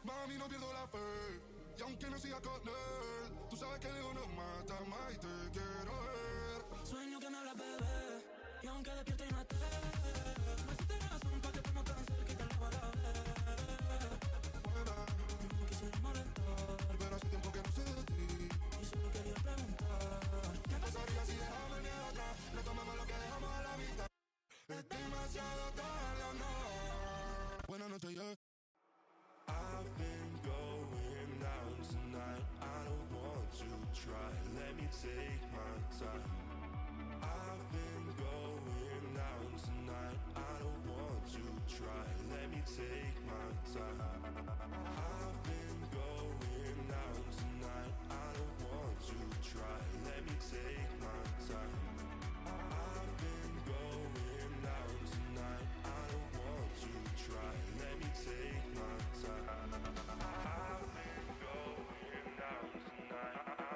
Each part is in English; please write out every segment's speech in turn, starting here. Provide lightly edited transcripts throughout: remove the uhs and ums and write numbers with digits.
Mami, no pierdo la fe. Y aunque no siga con él, tú sabes que el ego no mata más y te quiero ver. Sueño que me hablas, bebé, y aunque despierte y no esté, me hiciste razón pa' que estemos tan cerca y te lo para ver. No quisiera molestar, Pero hace tiempo que no sé de ti y solo quería preguntar, ¿qué pasaría si dejamos el miedo atrás? Retomamos lo que dejamos a la mitad. Es demasiado tarde, no. Buenas noches, yeah. I've been going down tonight. I don't want to try. Let me take my time. I've been going down tonight. I don't want to try. Let me take my time. I've been going down tonight. I don't want to try. Let me take my time. I've been going down tonight. I don't want to try. Let me take my time. I've been going down tonight. I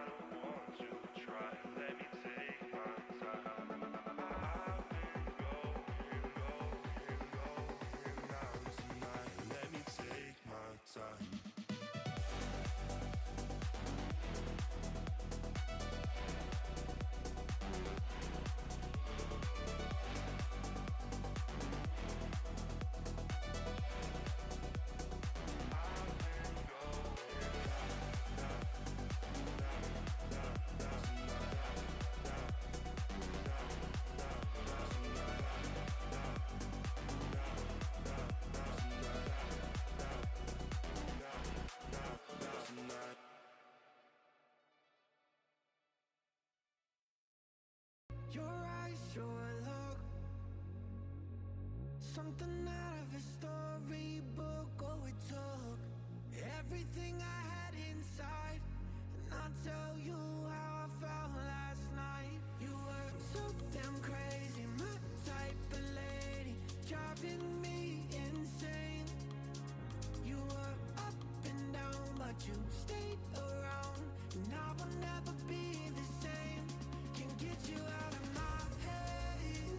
don't want to try. Let me take my time. I've been going down tonight. Let me take my time. your eyes sure look something out of a storybook. Oh, it took everything I had inside, and I'll tell you how I felt last night. You were so damn crazy, my type of lady, driving me insane. You were up and down, but you stayed around, and I will never be the same. Can't get you out of my head.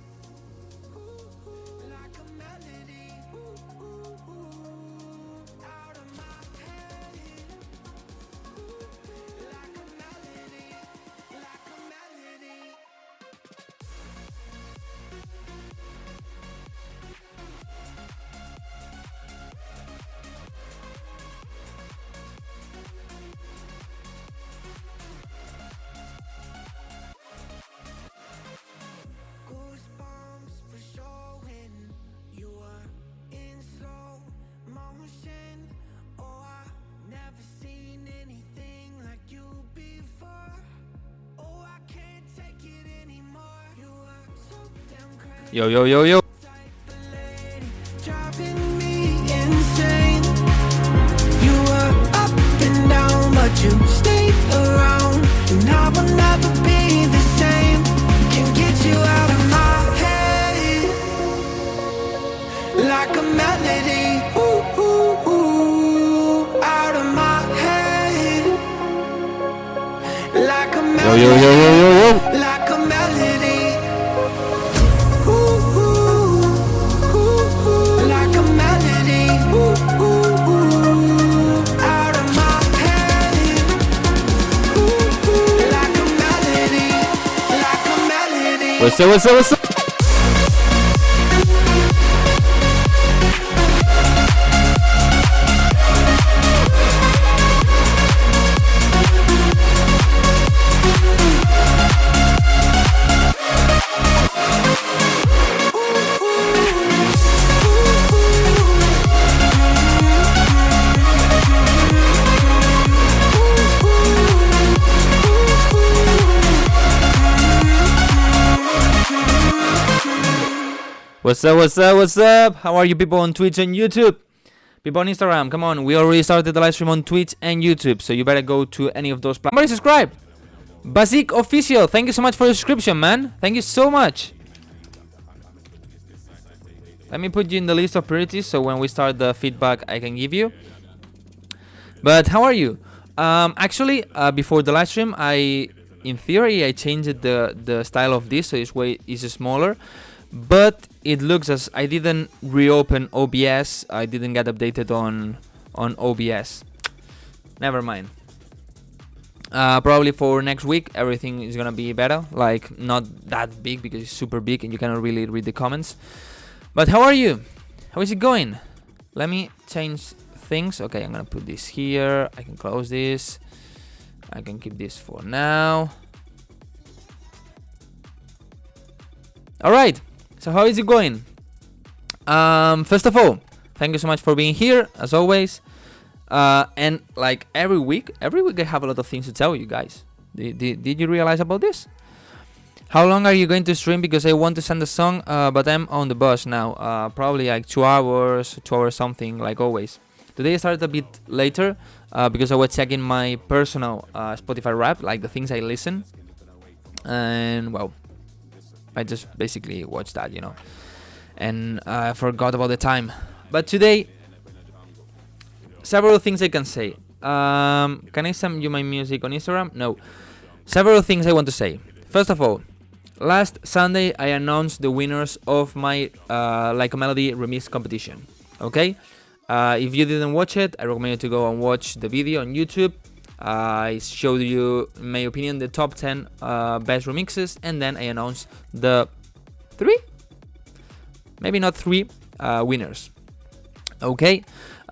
Ooh, ooh, like a melody. Ooh, ooh, ooh, out of my head. Ooh, like a melody, like a melody. Goosebumps for sure when you were in slow motion. Oh, I never seen anything like you before. Oh, I can't take it anymore. You were so damn crazy. Yo, yo, yo, yo. Type of lady, driving me insane. You were up and down, but you stayed around, and I will never be the same. Can't get you out of my head. Like a melody. Ooh, ooh, ooh, out of my head. Like a melody. Yo, yo, yo, yo, yo, yo. Like a melody. Ooh, ooh, So what's up, what's up? What's up, what's up, what's up? How are you people on Twitch and YouTube? People on Instagram, come on. We already started the live stream on Twitch and YouTube, so you better go to any of those platforms. Somebody subscribe. Basic Official, thank you so much for your subscription, man. Thank you so much. Let me put you in the list of priorities, so when we start the feedback, I can give you. But how are you? Actually, before the live stream, in theory, I changed the style of this, so it's smaller. But it looks as I didn't reopen OBS. I didn't get updated on OBS. Never mind. Probably for next week everything is gonna be better. Like not that big because it's super big and you cannot really read the comments. But how are you? How is it going? Let me change things. Okay, I'm gonna put this here. I can close this. I can keep this for now. All right. So how is it going? First of all, thank you so much for being here as always. And like every week I have a lot of things to tell you guys. Did you realize about this? How long are you going to stream? Because I want to send a song, but I'm on the bus now. Probably like 2 hours something, like always. Today I started a bit later because I was checking my personal Spotify rap, like the things I listen. And well, I just basically watched that, you know, and I forgot about the time. But today, several things I can say. Can I send you my music on Instagram? No. Several things I want to say. First of all, last Sunday I announced the winners of my Like a Melody remix competition. Okay? If you didn't watch it, I recommend you to go and watch the video on YouTube. I showed you, in my opinion, the top 10 best remixes, and then I announced the 3? Maybe not 3 winners. Okay,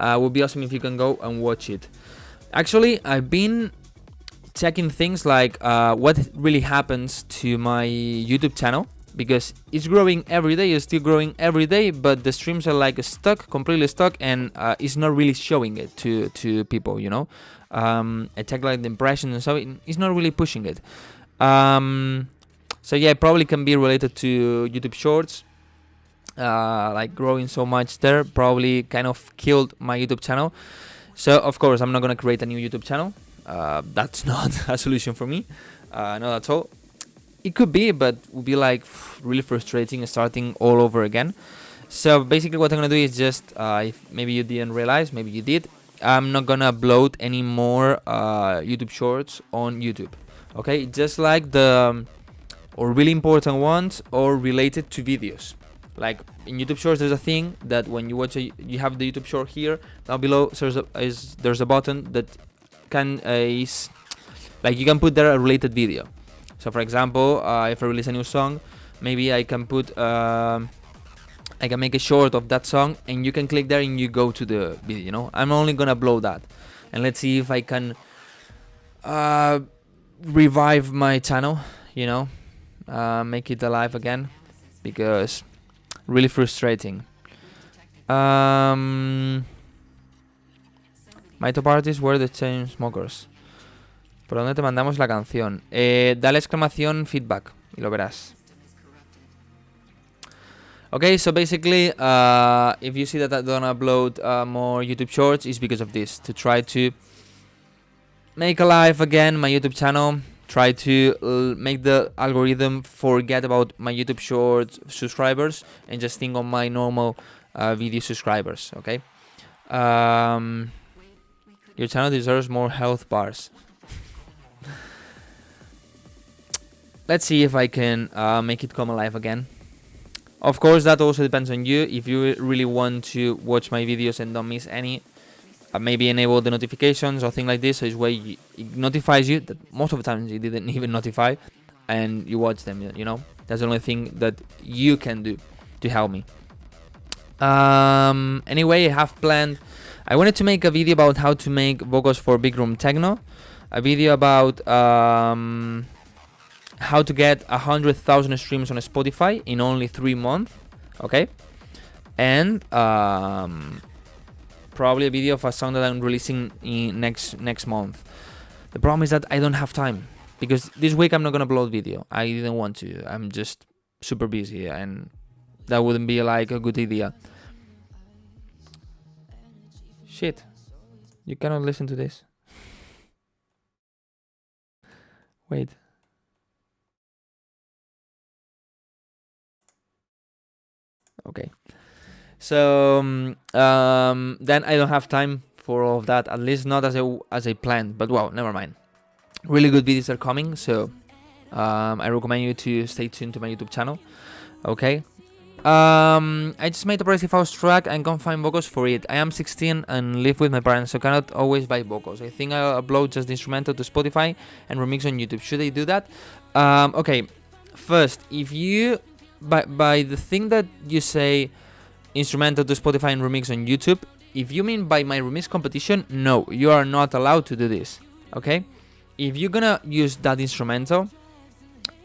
would be awesome if you can go and watch it. Actually, I've been checking things like what really happens to my YouTube channel, because it's growing every day, it's still growing every day, but the streams are like stuck, completely stuck, and it's not really showing it to people, you know. I check like the impressions and so it's not really pushing it. So yeah, it probably can be related to YouTube Shorts. Like growing so much there probably kind of killed my YouTube channel. So of course I'm not gonna create a new YouTube channel. That's not a solution for me. Not at all. It could be, but it would be like really frustrating starting all over again. So basically what I'm gonna do is just if maybe you didn't realize, maybe you did, I'm not gonna upload any more YouTube Shorts on YouTube. Okay, just like the or really important ones or related to videos. Like in YouTube Shorts, there's a thing that when you watch you have the YouTube Short here. Down below, there's a button that can is like you can put there a related video. So for example, if I release a new song, maybe I can put I can make a short of that song, and you can click there and you go to the video. You know, I'm only gonna upload that, and let's see if I can revive my channel. You know, make it alive again, because really frustrating. My top artists were the Chainsmokers. ¿Por dónde te mandamos la canción? Dale exclamación feedback y lo verás. Okay, so basically, if you see that I don't upload more YouTube Shorts, it's because of this. To try to make alive again my YouTube channel, try to make the algorithm forget about my YouTube Shorts subscribers and just think on my normal video subscribers. Okay, your channel deserves more health bars. Let's see if I can make it come alive again. Of course, that also depends on you. If you really want to watch my videos and don't miss any, maybe enable the notifications or thing like this, so it's where it notifies you. That most of the times it didn't even notify. and you watch them. You know, that's the only thing that you can do to help me. Anyway, I have planned. I wanted to make a video about how to make vocals for big room techno, a video about how to get 100,000 streams on Spotify in only 3 months. Okay, and probably a video of a song that I'm releasing in next month. The problem is that I don't have time, because this week I'm not gonna upload video. I didn't want to. I'm just super busy, and that wouldn't be like a good idea. Shit, you cannot listen to this. Wait. Okay. So then I don't have time for all of that, at least not as I planned. But well, never mind. Really good videos are coming, so I recommend you to stay tuned to my YouTube channel. Okay. I just made a progressive house track and can't find vocals for it. I am 16 and live with my parents, so cannot always buy vocals. I think I'll upload just the instrumental to Spotify and remix on YouTube. Should I do that? Okay. First, if you by the thing that you say instrumental to Spotify and remix on YouTube, if you mean by my remix competition, no, you are not allowed to do this. Okay? If you're gonna use that instrumental,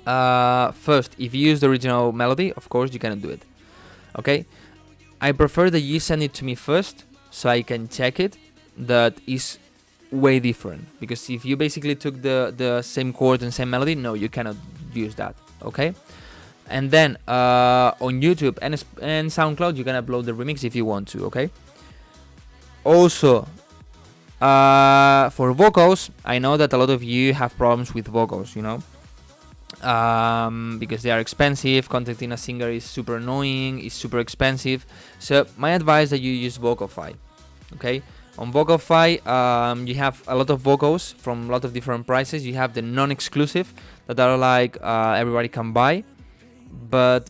first, if you use the original melody, of course you cannot do it. Okay? I prefer that you send it to me first, so I can check it. That is way different, because if you basically took the same chord and same melody, no, you cannot use that. Okay? And then on YouTube and SoundCloud, you can upload the remix if you want to. Okay? Also, for vocals, I know that a lot of you have problems with vocals, you know, because they are expensive. Contacting a singer is super annoying, it's super expensive. So my advice is that you use Vocalfy. Okay? On Vocalfy, you have a lot of vocals from a lot of different prices. You have the non-exclusive that are like everybody can buy, but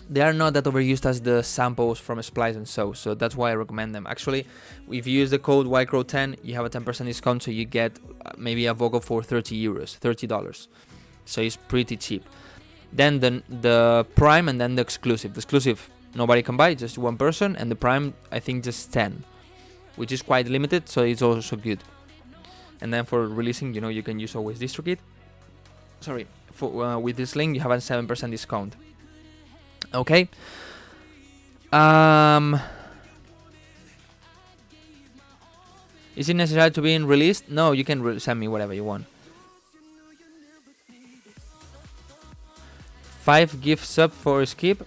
they are not that overused as the samples from Splice and so that's why I recommend them. Actually, if you use the code Wildcrow 10, you have a 10% discount, so you get maybe a vocal for $30, so it's pretty cheap. Then the Prime, and then the exclusive. The exclusive nobody can buy, just one person, and the Prime I think just 10, which is quite limited, so it's also good. And then for releasing, you know, you can use always DistroKid. Sorry, for with this link you have a 7% discount. Okay. Is it necessary to be released? No, you can send me whatever you want. 5 gift sub for skip.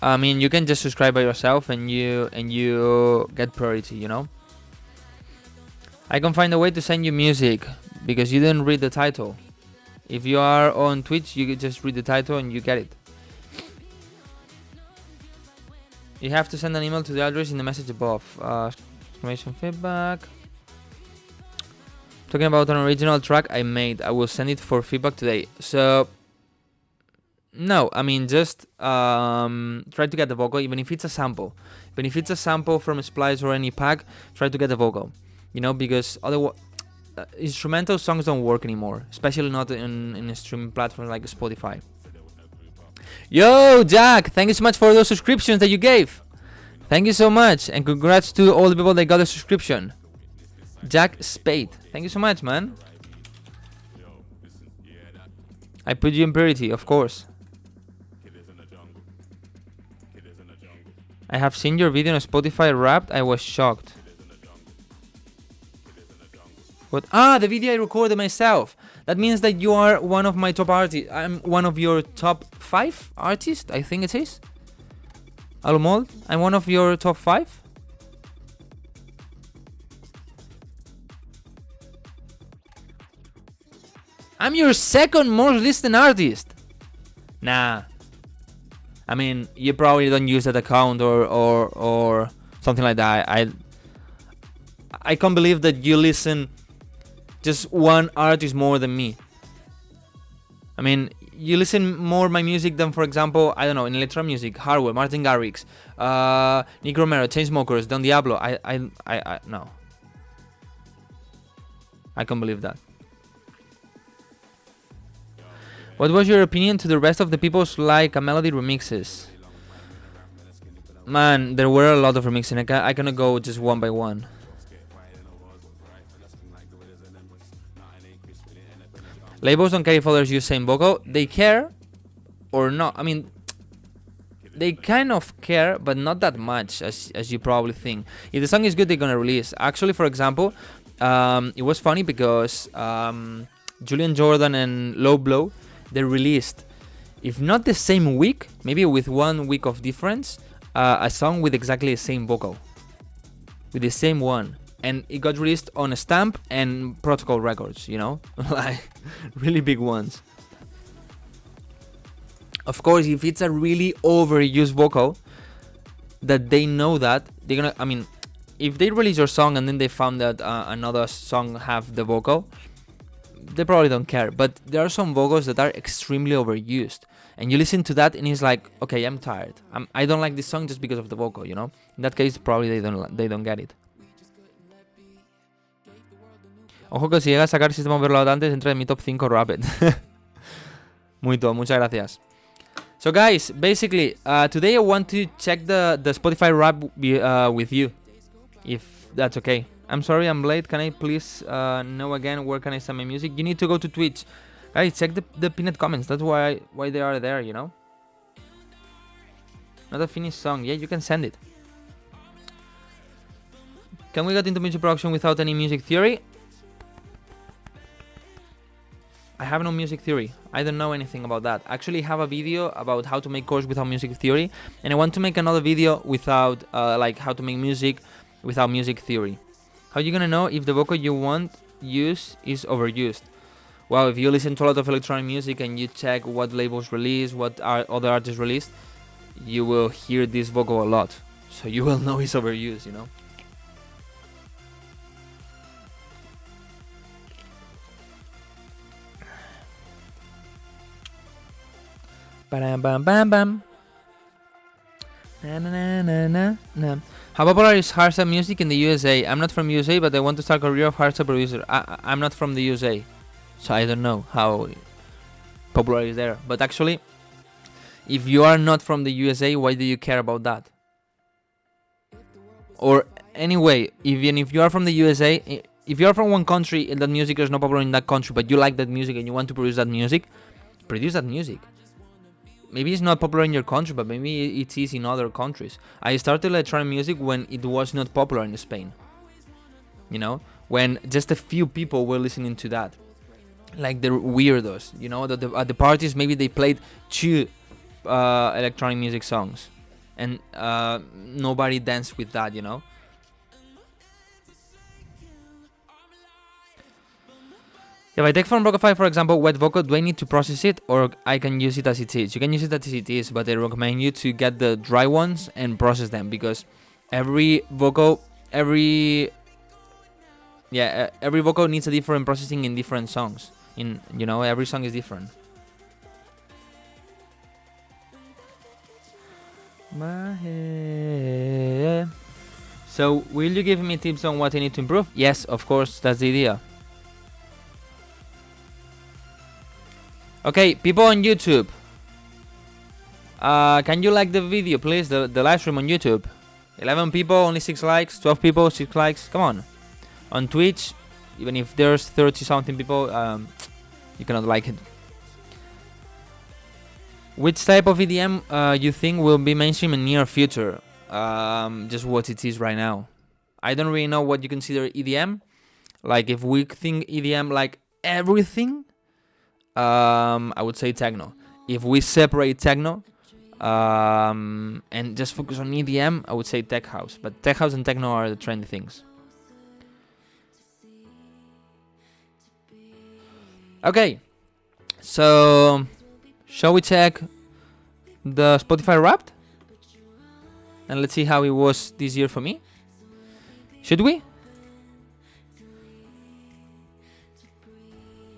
I mean, you can just subscribe by yourself and you get priority, you know. I can find a way to send you music because you didn't read the title. If you are on Twitch, you can just read the title and you get it. You have to send an email to the address in the message above. Exclamation feedback. Talking about an original track I made. I will send it for feedback today. So, no, I mean, just try to get the vocal, even if it's a sample. Even if it's a sample from Splice or any pack, try to get the vocal. You know, because otherwise, instrumental songs don't work anymore, especially not in a streaming platform like Spotify. Yo, Jack, thank you so much for those subscriptions that you gave. Thank you so much, and congrats to all the people that got a subscription. Jack Spade, thank you so much, man. I put you in priority, of course. I have seen your video on Spotify Wrapped. I was shocked. What? Ah, the video I recorded myself. That means that you are one of my top artists. I'm one of your top 5 artists, I think it is. Almold, I'm one of your top 5. I'm your second most listened artist. Nah. I mean, you probably don't use that account or something like that. I can't believe that you listen just one artist more than me. I mean, you listen more my music than, for example, I don't know, in electro music, Hardwell, Martin Garrix, Nick Romero, Chainsmokers, Don Diablo. I no. I can't believe that. What was your opinion to the rest of the people's like a melody remixes? Man, there were a lot of remixing. I cannot go just one by one. Labels don't care if others use same vocal. They care or not. I mean, they kind of care, but not that much as you probably think. If the song is good, they're gonna release. Actually, for example, it was funny because Julian Jordan and Low Blow, they released, if not the same week, maybe with 1 week of difference, a song with exactly the same vocal, with the same one. And it got released on Stamp and Protocol Records, you know? Like, really big ones. Of course, if it's a really overused vocal, that they know that, they're gonna... I mean, if they release your song and then they found that another song have the vocal, they probably don't care. But there are some vocals that are extremely overused. And you listen to that and it's like, okay, I'm tired. I don't like this song just because of the vocal, you know? In that case, probably they don't get it. Ojo que si llega a sacar System of a Down antes, entra en mi top 5 Rapid. Muchas gracias. So guys, basically, today I want to check the Spotify Rap with you, if that's okay. I'm sorry I'm late. Can I please know again where can I send my music? You need to go to Twitch. Guys, check the pinned comments. That's why they are there, you know? Not a finished song. Yeah, you can send it. Can we get into music production without any music theory? I have no music theory. I don't know anything about that. I actually have a video about how to make chords without music theory, and I want to make another video without like how to make music without music theory. How are you gonna know if the vocal you want use is overused? Well, if you listen to a lot of electronic music and you check what labels release, what other artists released, you will hear this vocal a lot. So you will know it's overused, you know? Bam bam bam bam. Na na na na na. How popular is hardstyle music in the USA? I'm not from USA, but I want to start a career of hardstyle producer. I'm not from the USA, so I don't know how popular is there. But actually, if you are not from the USA, why do you care about that? Or anyway, even if you are from the USA, if you are from one country and that music is not popular in that country, but you like that music and you want to produce that music, produce that music. Maybe it's not popular in your country, but maybe it is in other countries. I started electronic music when it was not popular in Spain. You know, when just a few people were listening to that, like the weirdos. You know, that at the parties maybe they played 2 electronic music songs, and nobody danced with that. You know. If I take from Rockify, for example, wet vocal, do I need to process it or I can use it as it is? You can use it as it is, but I recommend you to get the dry ones and process them, because every vocal needs a different processing in different songs. Every song is different. So, will you give me tips on what I need to improve? Yes, of course, that's the idea. Okay, people on YouTube, can you like the video, please? The live stream on YouTube. 11 people, only 6 likes. 12 people, 6 likes. Come on. On Twitch, even if there's 30-something people, you cannot like it. Which type of EDM you think will be mainstream in near future? Just what it is right now. I don't really know what you consider EDM. Like, if we think EDM like everything, I would say techno. If we separate techno and just focus on EDM, I would say tech house. But tech house and techno are the trendy things. Okay, so shall we check the Spotify Wrapped? And let's see how it was this year for me. Should we?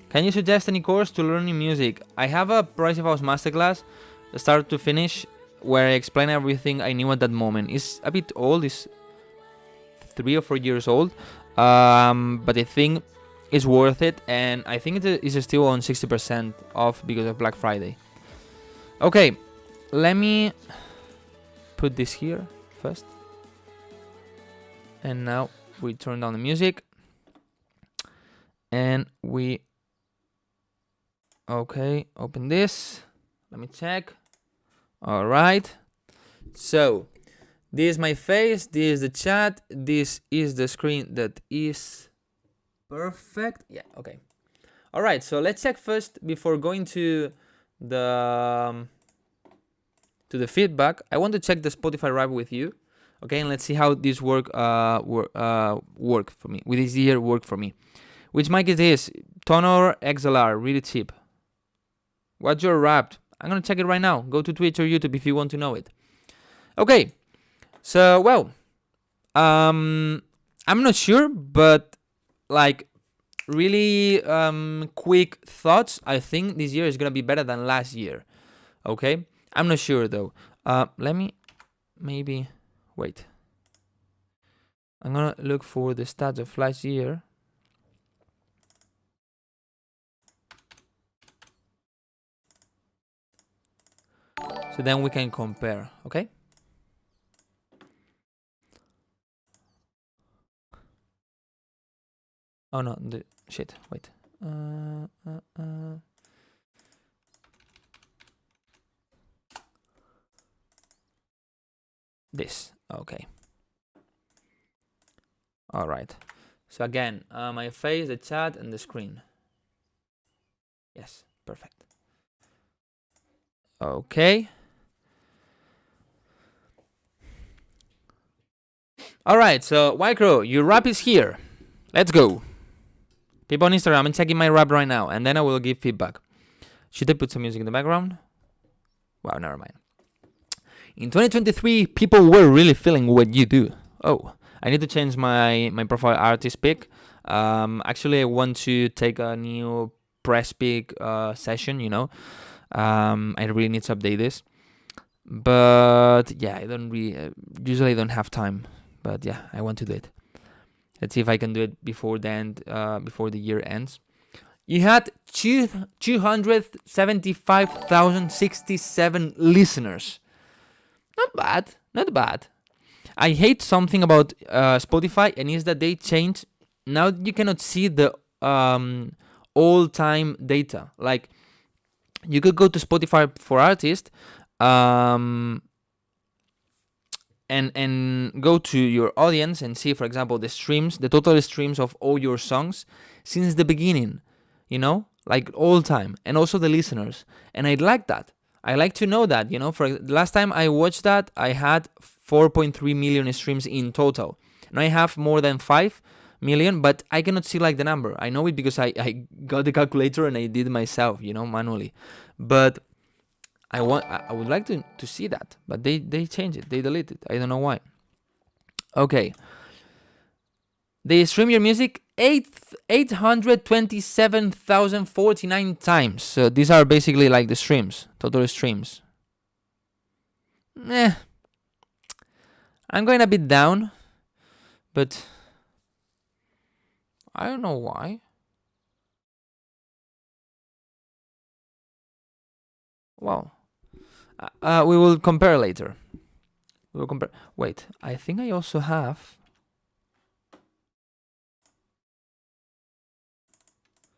Can you suggest any course to learning music? I have a Progressive House Masterclass, start to finish, where I explain everything I knew at that moment. It's a bit old, it's 3 or 4 years old, but I think it's worth it, and I think it is still on 60% off because of Black Friday. Okay, let me put this here first, and now we turn down the music, and we open this. Let me check. All right, so this is my face, this is the chat, this is the screen that is perfect. Yeah, okay. All right, so let's check first before going to the feedback. I want to check the Spotify Wrap with you, okay? And let's see how this worked for me. With this year worked for me. Which mic is this? Tonor XLR, really cheap. What's your wrap? I'm gonna check it right now. Go to Twitch or YouTube if you want to know it. Okay, so well, I'm not sure, but like really quick thoughts. I think this year is gonna be better than last year. Okay, I'm not sure though. Let me maybe wait. I'm gonna look for the stats of last year. So then we can compare, okay? Oh no, shit, wait. This, okay. All right. So again, my face, the chat, and the screen. Yes, perfect. Okay. All right, so Wildcrow, your wrap is here. Let's go. People on Instagram, I'm checking my wrap right now, and then I will give feedback. Should I put some music in the background? Wow, never mind. In 2023, people were really feeling what you do. Oh, I need to change my profile artist pick. Actually, I want to take a new press pick session, you know. I really need to update this. But yeah, I don't really, usually I don't have time. But yeah, I want to do it. Let's see if I can do it before the end, before the year ends. You had 275,067 listeners. Not bad, not bad. I hate something about Spotify, and is that they change. Now you cannot see the all-time data. Like, you could go to Spotify for artists, and go to your audience and see, for example, the streams, the total streams of all your songs since the beginning, you know, like all time, and also the listeners. And I like that. I like to know that, you know. For last time I watched that, I had 4.3 million streams in total. Now I have more than 5 million, but I cannot see like the number. I know it because I got the calculator and I did it myself, you know, manually. But I would like to see that, but they change it, they delete it. I don't know why. Okay. They stream your music 827,049 times. So these are basically like the streams, total streams. I'm going a bit down, but I don't know why. Well, we will compare later. We will compare. Wait, I think I also have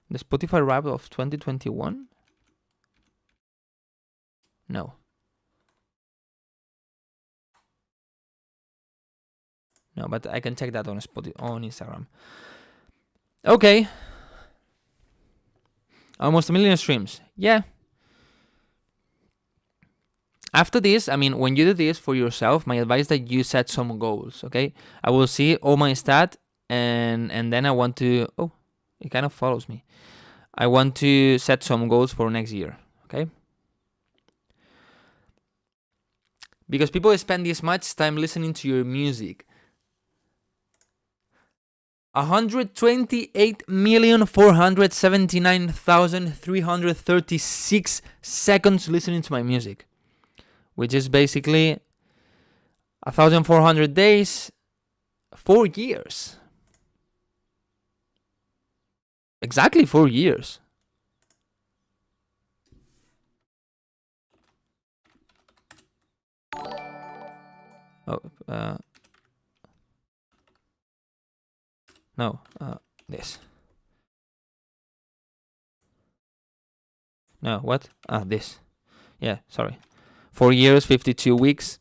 the Spotify Wrap of 2021. No. No, but I can check that on on Instagram. Okay. Almost 1 million streams. Yeah. After this, I mean, when you do this for yourself, my advice is that you set some goals, okay? I will see all my stat, and then I want to... Oh, it kind of follows me. I want to set some goals for next year, okay? Because people spend this much time listening to your music. 128,479,336 seconds listening to my music, which is basically 1,400 days, 4 years. Exactly 4 years. Oh, no, this. No, what? This. Yeah, sorry. 4 years, 52 weeks.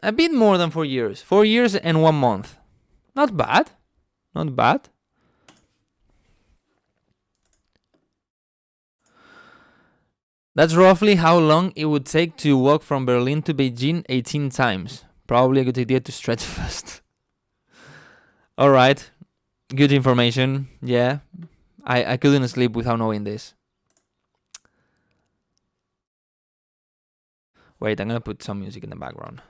A bit more than 4 years. 4 years and 1 month. Not bad. Not bad. That's roughly how long it would take to walk from Berlin to Beijing 18 times. Probably a good idea to stretch first. Alright. Good information. Yeah. I couldn't sleep without knowing this. Wait, I'm gonna put some music in the background.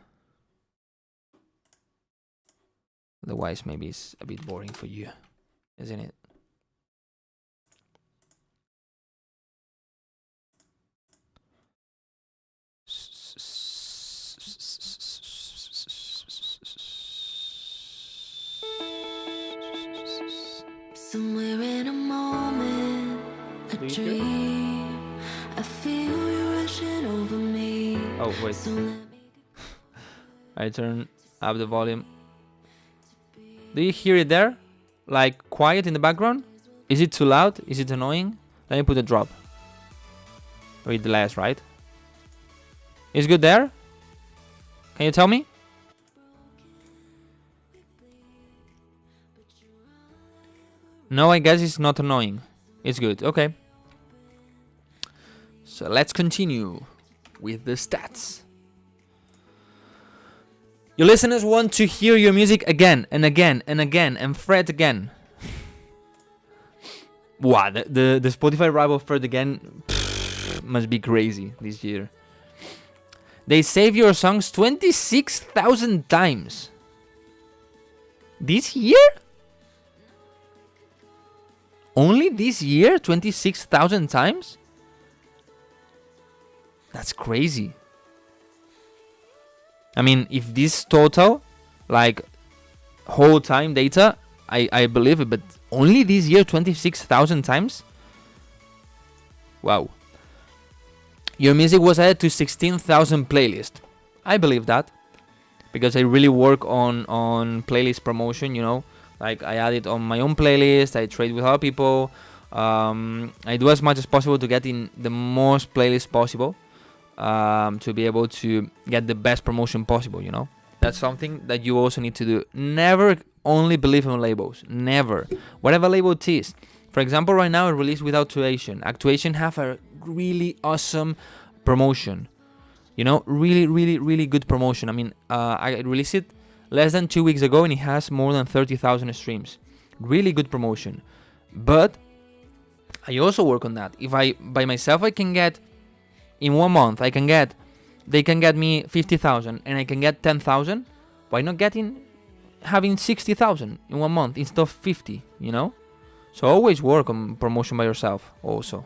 Otherwise, maybe it's a bit boring for you, isn't it? Somewhere in a moment, a dream, I feel you rushing over me. Oh, wait. So let me I turn up the volume. Do you hear it there? Like quiet in the background? Is it too loud? Is it annoying? Let me put a drop. Read the last, right? Is good there? Can you tell me? No, I guess it's not annoying. It's good. Okay. So let's continue with the stats. Your listeners want to hear your music again and again and again and Fred again. Wow, the Spotify rap of Fred again must be crazy this year. They save your songs 26,000 times. This year? Only this year? 26,000 times? That's crazy. I mean, if this total, like, whole time data, I believe it, but only this year 26,000 times? Wow. Your music was added to 16,000 playlists. I believe that. Because I really work on playlist promotion, you know. Like, I add it on my own playlist, I trade with other people. I do as much as possible to get in the most playlists possible. To be able to get the best promotion possible, you know. That's something that you also need to do. Never only believe in labels. Never. Whatever label it is. For example, right now I released with Actuation. Actuation have a really awesome promotion. You know, really, really, really good promotion. I mean, I released it less than 2 weeks ago and it has more than 30,000 streams. Really good promotion. But I also work on that. If I, by myself, I can get, in 1 month, they can get me 50,000 and I can get 10,000. Why not having 60,000 in 1 month instead of 50, you know? So always work on promotion by yourself also.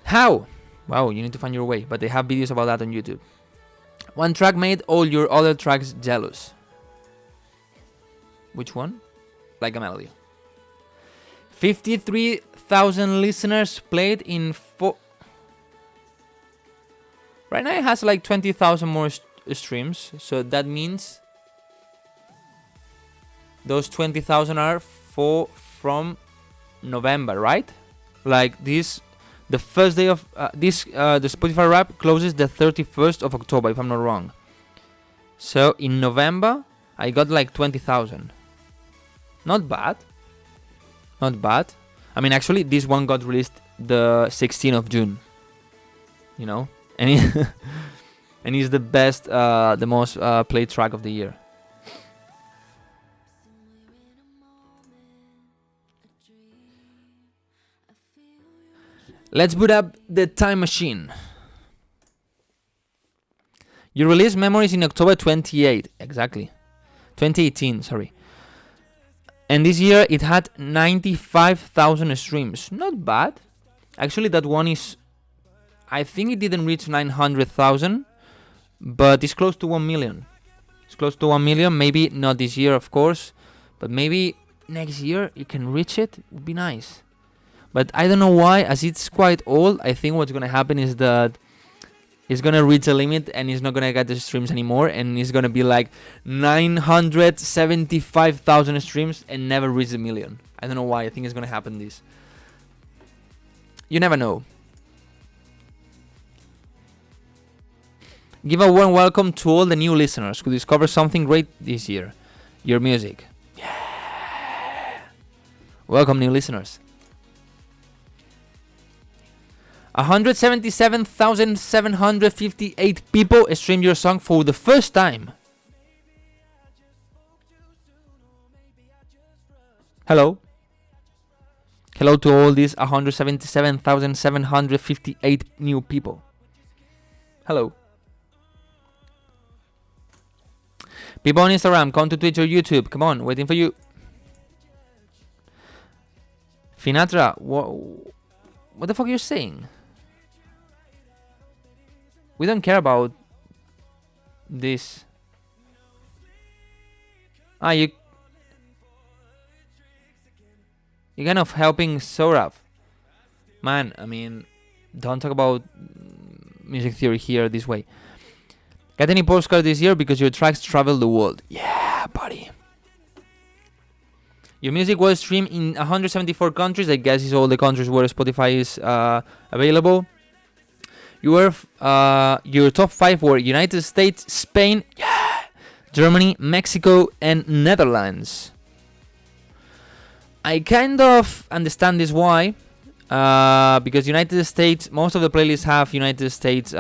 How? Wow, you need to find your way, but they have videos about that on YouTube. One track made all your other tracks jealous. Which one? Like a melody. 53,000 listeners played in 4... Right now it has like 20,000 more streams. So that means those 20,000 are from November, right? Like this, the first day of the Spotify Wrap closes the 31st of October, if I'm not wrong. So in November, I got like 20,000. Not bad. Not bad. I mean, actually, this one got released the 16th of June. You know? And and it's the best, the most played track of the year. Let's boot up the time machine. You released Memories in October 28. Exactly. 2018, sorry. And this year it had 95,000 streams. Not bad. Actually, that one is... I think it didn't reach 900,000. But it's close to 1 million. It's close to 1 million. Maybe not this year, of course. But maybe next year you can reach it, would be nice. But I don't know why, as it's quite old, I think what's gonna happen is that it's gonna reach a limit and it's not gonna get the streams anymore, and it's gonna be like 975,000 streams and never reach a million. I don't know why. I think it's gonna happen this. You never know. Give a warm welcome to all the new listeners who discovered something great this year. Your music. Yeah. Welcome, new listeners. 177,758 people streamed your song for the first time. Hello. Hello to all these 177,758 new people. Hello. People on Instagram, come to Twitch or YouTube. Come on, waiting for you. Finatra, what the fuck are you saying? We don't care about this. You're kind of helping Sorab. Man, I mean, don't talk about music theory here this way. Get any postcard this year because your tracks travel the world. Yeah, buddy. Your music was streamed in 174 countries. I guess it's all the countries where Spotify is available. Your top 5 were United States, Spain, yeah, Germany, Mexico, and Netherlands. I kind of understand this why. Because United States, most of the playlists have United States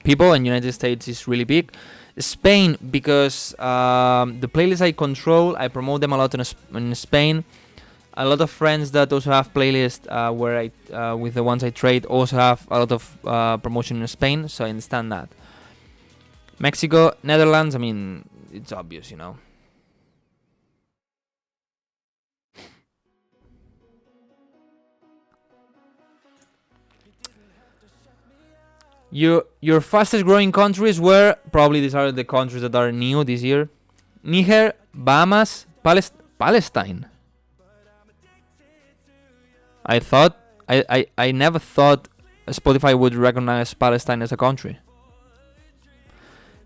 people, and United States is really big. Spain, because the playlists I control, I promote them a lot in Spain. A lot of friends that also have playlists where I, with the ones I trade, also have a lot of promotion in Spain, so I understand that. Mexico, Netherlands, I mean, it's obvious, you know. Your fastest growing countries were, probably these are the countries that are new this year: Niger, Bahamas, Palestine. I never thought Spotify would recognize Palestine as a country.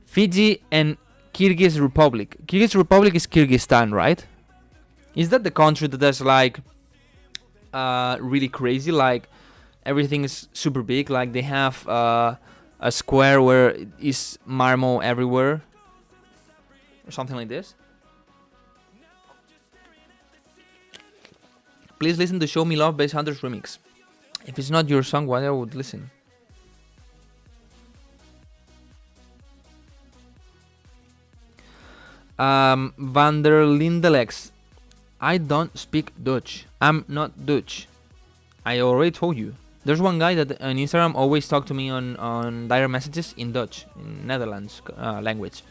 Fiji and Kyrgyz Republic. Kyrgyz Republic is Kyrgyzstan, right? Is that the country that is like really crazy? Like everything is super big. Like they have a square where it is marble everywhere, or something like this. Please listen to Show Me Love Bass Hunters remix. If it's not your song, why I would listen? Van der Lindelex. I don't speak Dutch. I'm not Dutch. I already told you. There's one guy that on Instagram always talk to me on direct messages in Dutch, in Netherlands language.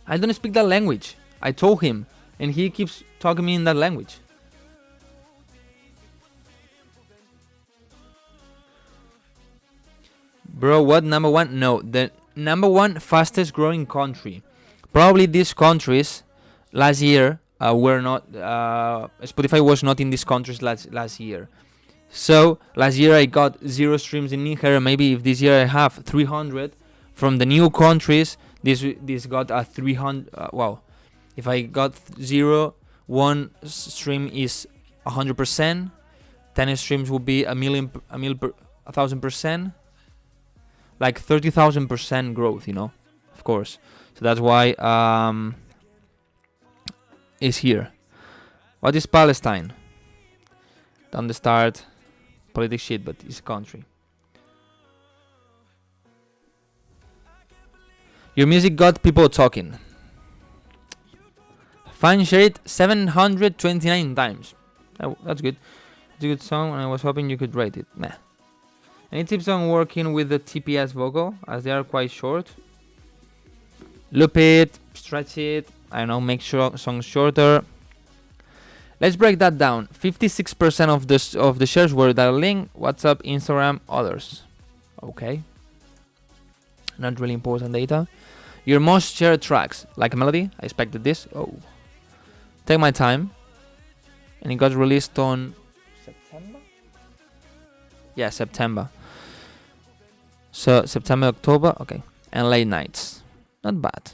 I don't speak that language. I told him, and he keeps talking to me in that language. Bro, what number one? No, the number one fastest growing country. Probably these countries last year were not. Spotify was not in these countries last year. So last year I got 0 streams in Niger. Maybe if this year I have 300 from the new countries, this got a 300. Wow, if I got 0, 1 stream is 100%. 10 streams would be 1,000%. Like 30,000% growth, you know, of course. So that's why it's here. What is Palestine? Don't start politics shit, but it's a country. Your music got people talking. Fan shared 729 times. That's good. It's a good song, and I was hoping you could rate it. Nah. Any tips on working with the TPS vocal, as they are quite short? Loop it, stretch it, I don't know, make sure songs shorter. Let's break that down. 56% of the shares were dialing, WhatsApp, Instagram, others. Okay. Not really important data. Your most shared tracks, like a melody, I expected this. Oh. Take My Time. And it got released on September? Yeah, September. So September, October, okay. And Late Nights. Not bad.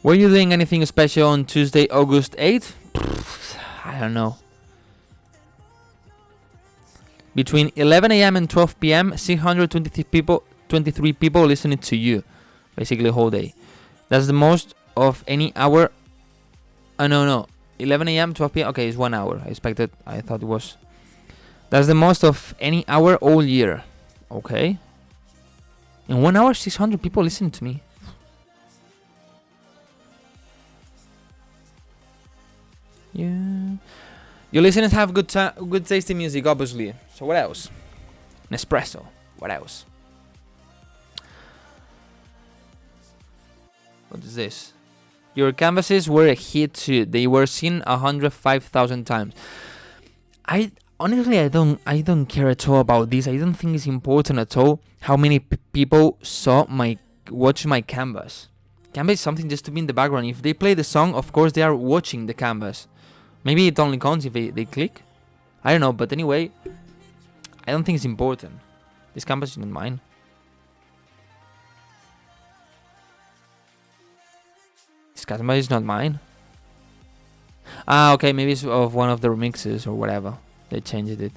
Were you doing anything special on Tuesday, August 8th? I don't know. Between 11 a.m. and 12 p.m., 623 people listening to you. Basically the whole day. That's the most of any hour. No. 11 a.m., 12 p.m. Okay, it's 1 hour. I thought it was. That's the most of any hour all year. Okay. In 1 hour, 600 people listening to me. Yeah. Your listeners have good tasty music, obviously. So what else? Nespresso. What else? What is this? Your canvases were a hit too. They were seen 105,000 times. I don't care at all about this. I don't think it's important at all how many people watch my canvas. Canvas is something just to be in the background. If they play the song, of course they are watching the canvas. Maybe it only counts if they click. I don't know, but anyway, I don't think it's important. This canvas is not mine. This canvas is not mine. Ah, okay, maybe it's of one of the remixes or whatever. They changed it.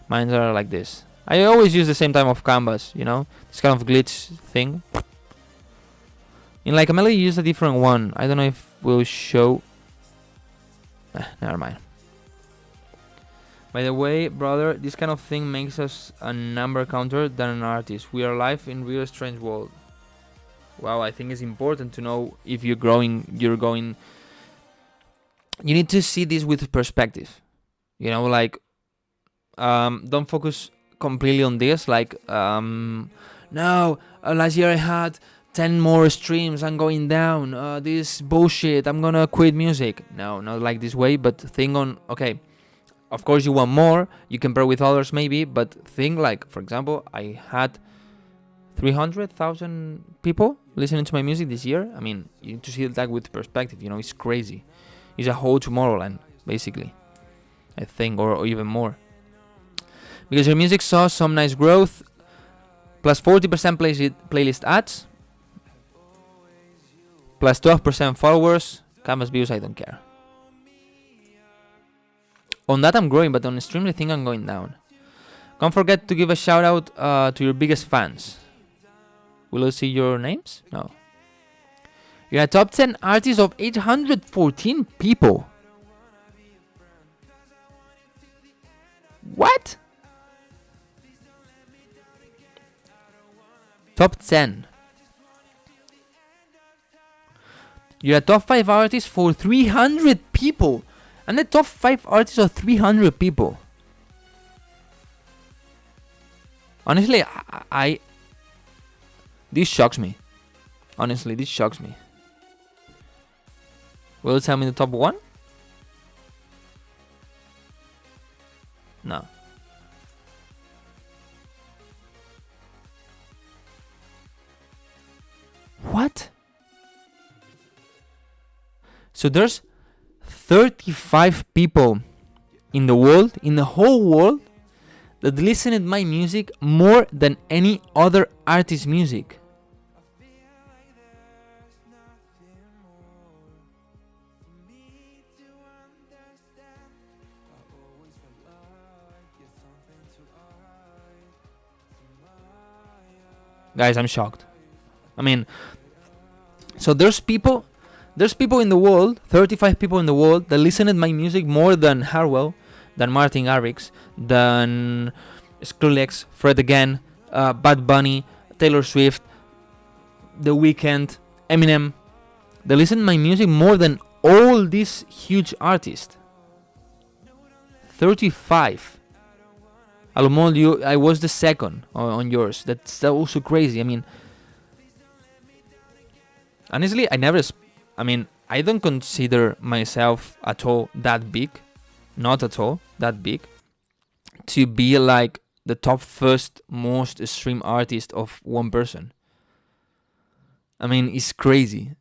Mine are like this. I always use the same type of canvas, you know? This kind of glitch thing. In Like a Melody, use a different one. I don't know if we'll show... never mind. By the way, brother, this kind of thing makes us a number counter than an artist. We are live in real strange world. Wow, I think it's important to know if you're going... You need to see this with perspective. You know, like... don't focus completely on this. Like, no, last year I had 10 more streams, I'm going down, this bullshit, I'm gonna quit music. No, not like this way, but think on, okay, of course you want more, you compare with others maybe, but think like, for example, I had 300,000 people listening to my music this year. I mean, you need to see that with perspective, you know, it's crazy. It's a whole Tomorrowland, basically, I think, or even more. Because your music saw some nice growth, plus 40% playlist ads, plus 12% followers, canvas views, I don't care. On that I'm growing, but on the stream I think I'm going down. Don't forget to give a shout out to your biggest fans. Will I see your names? No. You're a top 10 artist of 814 people. What? Top 10. You're a top 5 artist for 300 people. And the top 5 artists of 300 people. Honestly, this shocks me. Honestly, this shocks me. Will you tell me the top 1? No. What? So there's 35 people in the world, in the whole world, that listen to my music more than any other artist's music. Guys, I'm shocked. I mean, so there's people in the world, 35 people in the world, that listen to my music more than Harwell, than Martin Garrix, than Skrillex, Fred again, Bad Bunny, Taylor Swift, The Weeknd, Eminem. They listen to my music more than all these huge artists. 35. Alomol, I was the second on yours. That's also crazy. I mean, honestly, I don't consider myself at all that big. Not at all that big. To be like the top first most stream artist of one person. I mean, it's crazy.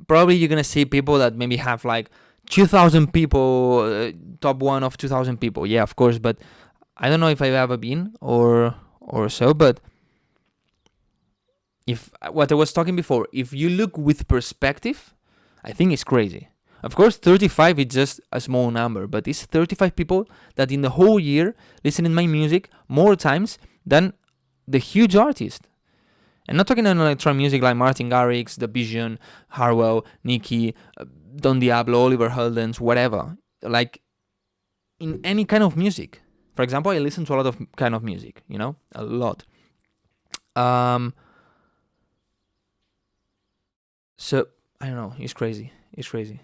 Probably you're gonna see people that maybe have like 2,000 people, top one of 2,000 people. Yeah, of course, but I don't know if I've ever been or so. But if what I was talking before, if you look with perspective, I think it's crazy. Of course, 35 is just a small number, but it's 35 people that in the whole year listen to my music more times than the huge artist. I'm not talking about electronic music like Martin Garrix, The Vision, Harwell, Nicky, Don Diablo, Oliver Heldens, whatever. Like, in any kind of music. For example, I listen to a lot of kind of music, you know? A lot. So, I don't know. It's crazy. It's crazy.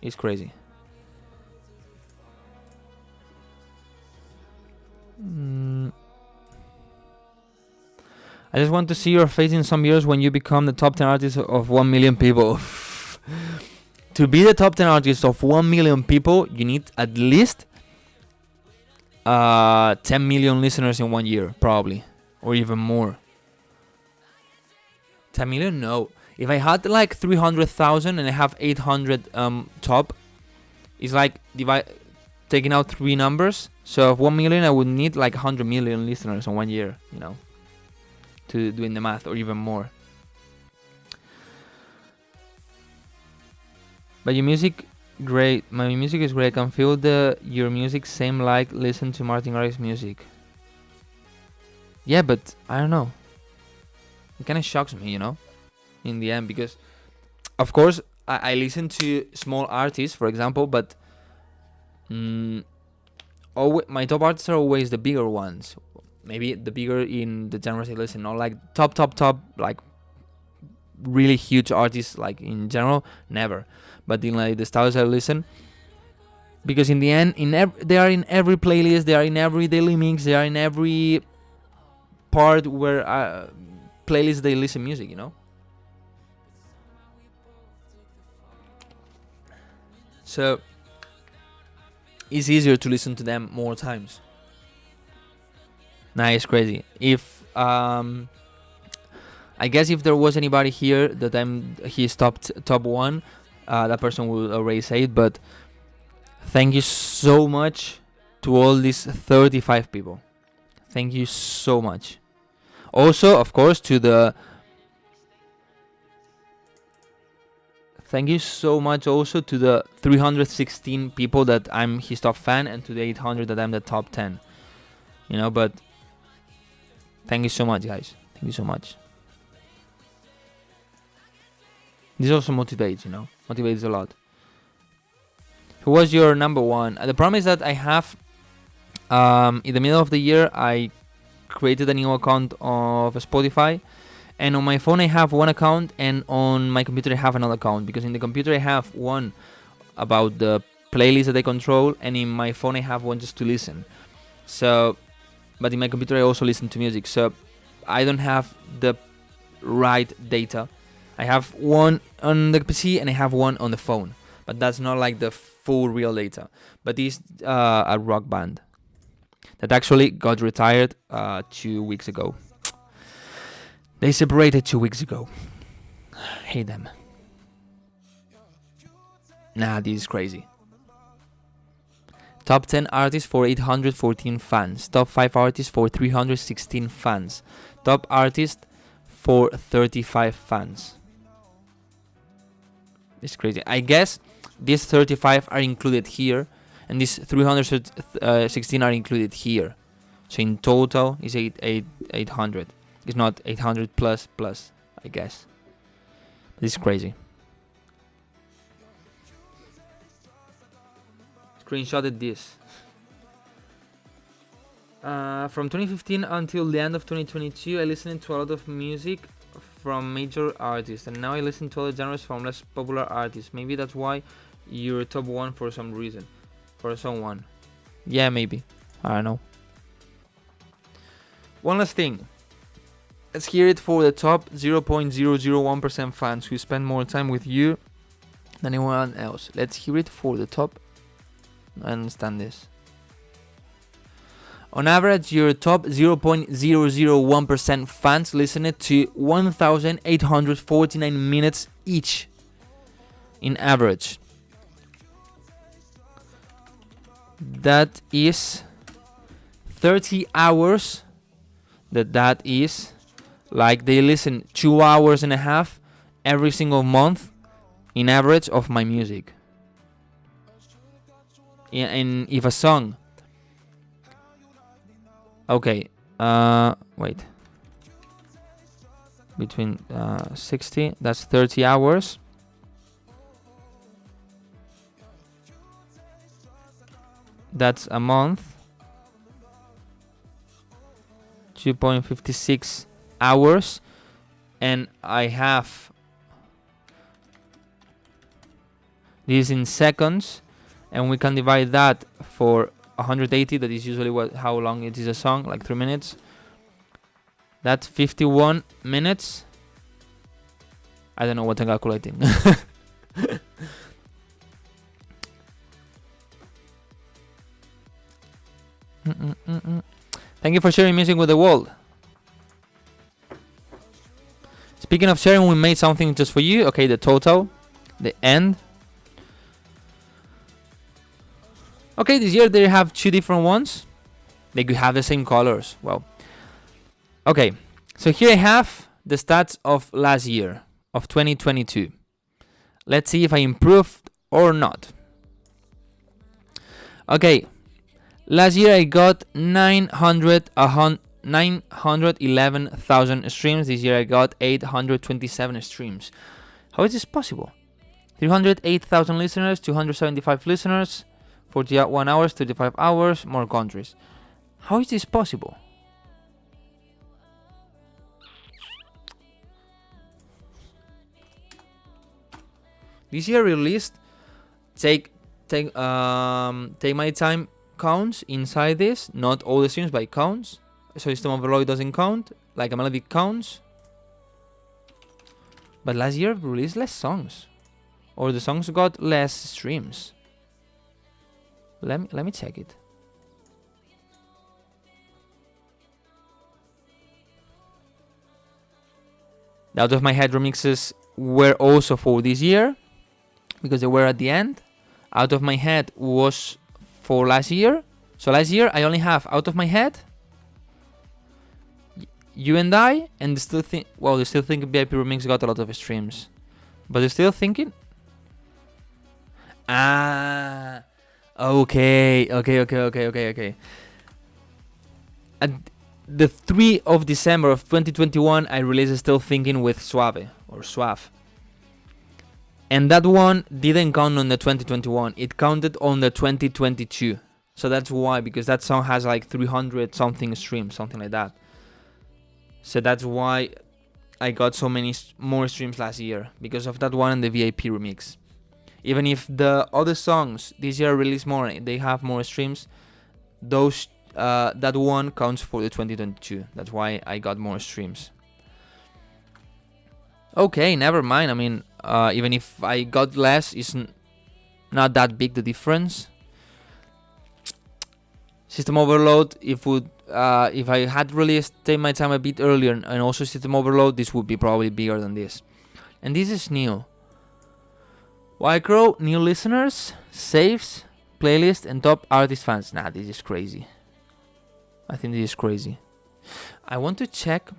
It's crazy. I just want to see your face in some years when you become the top 10 artist of 1 million people. To be the top 10 artist of 1 million people, you need at least 10 million listeners in 1 year, probably. Or even more. 10 million? No. If I had like 300,000 and I have 800 top, it's like taking out 3 numbers. So of 1 million, I would need like 100 million listeners in 1 year, you know, to doing the math, or even more. But your music, great. My music is great. I can feel your music same like listen to Martin Garrix's music. Yeah, but I don't know. It kind of shocks me, you know, in the end, because of course I listen to small artists, for example, but my top artists are always the bigger ones. Maybe the bigger in the genres I listen, not like top, like really huge artists, like in general, never. But in like the styles I listen, because in the end, they are in every playlist, they are in every daily mix, they are in every part where playlist they listen music, you know. So it's easier to listen to them more times. Nah, it's crazy. If I guess if there was anybody here that he's top one, that person will already say it. But thank you so much to all these 35 people. Thank you so much. Also, of course, thank you so much also to the 316 people that I'm his top fan, and to the 800 that I'm the top 10. You know, but thank you so much, guys. Thank you so much. This also motivates, you know. Motivates a lot. Who was your number one? The problem is that I have, in the middle of the year, I created a new account of Spotify. And on my phone I have one account, and on my computer I have another account. Because in the computer I have one about the playlist that I control, and in my phone I have one just to listen. So, but in my computer I also listen to music. So I don't have the right data. I have one on the PC and I have one on the phone. But that's not like the full real data. But it's a rock band that actually got retired 2 weeks ago. They separated 2 weeks ago. Hate them. Nah, this is crazy. Top 10 artists for 814 fans. Top 5 artists for 316 fans. Top artist for 35 fans. It's crazy. I guess these 35 are included here, and these 316 are included here. So in total, it's 800. It's not 800 plus, I guess. This is crazy. Screenshotted this. From 2015 until the end of 2022, I listened to a lot of music from major artists, and now I listen to other genres from less popular artists. Maybe that's why you're top one for some reason. For someone. Yeah, maybe. I don't know. One last thing. Let's hear it for the top 0.001% fans who spend more time with you than anyone else. Let's hear it for the top. I understand this. On average, your top 0.001% fans listened to 1,849 minutes each in average. That is 30 hours. That is like they listen 2 hours and a half every single month in average of my music. And if a song, okay, wait, between 60, that's 30 hours. That's a month. 2.56 hours, and I have this in seconds, and we can divide that for 180. That is usually how long it is a song, like 3 minutes. That's 51 minutes. I don't know what I'm calculating. Thank you for sharing music with the world. Speaking of sharing, we made something just for you. Okay, the total, the end. Okay, this year they have 2 different ones. They could have the same colors. Well, okay, so here I have the stats of last year, of 2022. Let's see if I improved or not. Okay, last year I got 911,000 streams. This year I got 827 streams. How is this possible? 308,000 listeners, 275 listeners, 41 hours, 35 hours, more countries. How is this possible? This year released take my time counts inside this, not all the streams, but counts. So System Overload doesn't count, like a melody counts. But last year released less songs, or the songs got less streams. Let me check it. The Out of My Head remixes were also for this year, because they were at the end. Out of My Head was for last year. So last year I only have Out of My Head, You and I, and they still think VIP remix got a lot of streams, but they're still thinking. Okay. At the 3 of December of 2021, I released Still Thinking with Suave. And that one didn't count on the 2021. It counted on the 2022. So that's why, because that song has like 300 something streams, something like that. So that's why I got so many more streams last year, because of that one and the VIP remix. Even if the other songs this year release more, they have more streams, those that one counts for the 2022. That's why I got more streams. Okay, never mind. I mean, even if I got less, it's not that big the difference. System Overload, if I had released Take My Time a bit earlier and also System Overload, this would be probably bigger than this. And this is new. Wildcrow, new listeners, saves, playlist, and top artist fans. Nah, this is crazy. I think this is crazy. I want to check.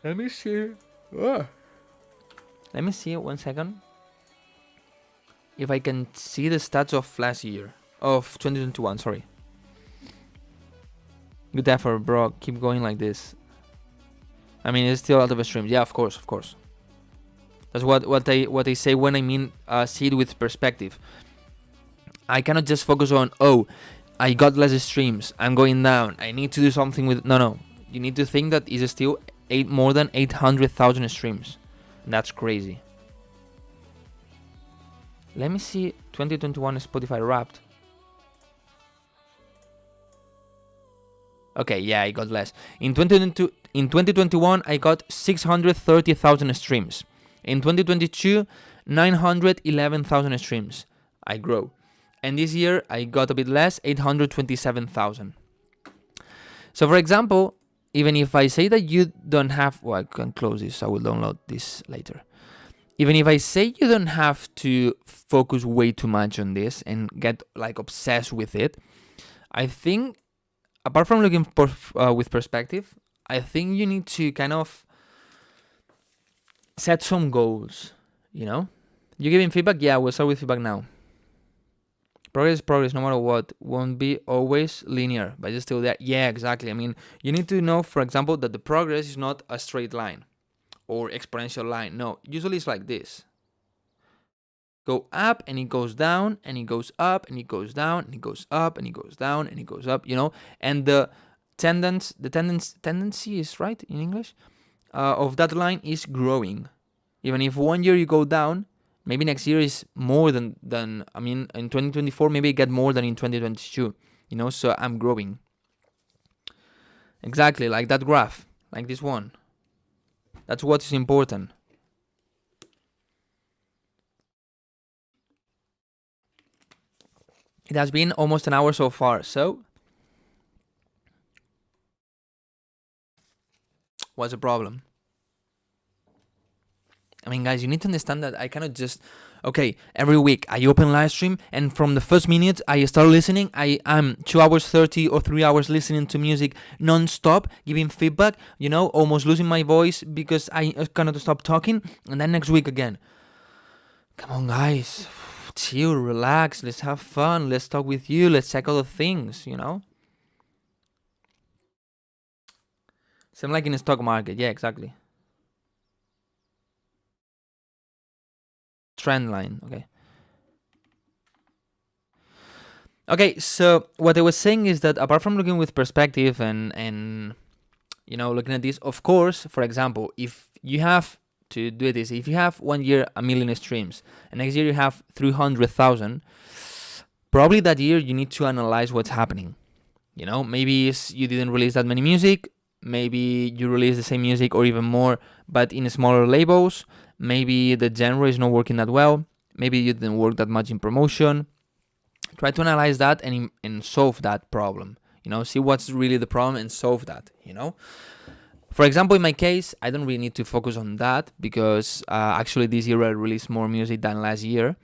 Let me see. Let me see 1 second. If I can see the stats of last year. Of 2021, sorry. Good effort, bro. Keep going like this. I mean, it's still a lot of streams. Yeah, of course. That's what I say when I mean see it with perspective. I cannot just focus on, oh, I got less streams, I'm going down, I need to do something with... No. You need to think that it's still more than 800,000 streams. That's crazy. Let me see 2021 Spotify Wrapped. Okay, yeah, I got less. In 2021, I got 630,000 streams. In 2022, 911,000 streams. I grow. And this year I got a bit less, 827,000. So for example, even if I say that you don't have, well, I can close this, I will download this later. Even if I say you don't have to focus way too much on this and get like obsessed with it, I think, apart from looking with perspective, I think you need to kind of set some goals, you know? You giving feedback? Yeah, we'll start with feedback now. Progress, no matter what, won't be always linear, but it's still there. Yeah, exactly. I mean, you need to know, for example, that the progress is not a straight line or exponential line. No, usually it's like this. Go up and it goes down and it goes up and it goes down and it goes up and it goes down and it goes up, you know? And the tendency is right in English of that line is growing. Even if one year you go down, maybe next year is more than I mean, in 2024, maybe I get more than in 2022, you know, so I'm growing. Exactly, like that graph, like this one. That's what is important. It has been almost an hour so far, so what's the problem? I mean, guys, you need to understand that I cannot just, okay, every week I open live stream and from the first minute I start listening, I'm 2 hours 30 or 3 hours listening to music non-stop, giving feedback, you know, almost losing my voice because I cannot stop talking, and then next week again. Come on, guys, chill, relax, let's have fun, let's talk with you, let's check all the things, you know? Same like in the stock market, yeah, exactly. Trend line, okay, so what I was saying is that apart from looking with perspective and you know, looking at this, of course, for example, if you have to do this, if you have 1 year 1 million streams and next year you have 300,000, probably that year you need to analyze what's happening. You know, maybe you didn't release that many music, maybe you release the same music or even more but in smaller labels. Maybe the genre is not working that well. Maybe you didn't work that much in promotion. Try to analyze that and solve that problem. You know, see what's really the problem and solve that, you know. For example, in my case, I don't really need to focus on that because actually this year I released more music than last year.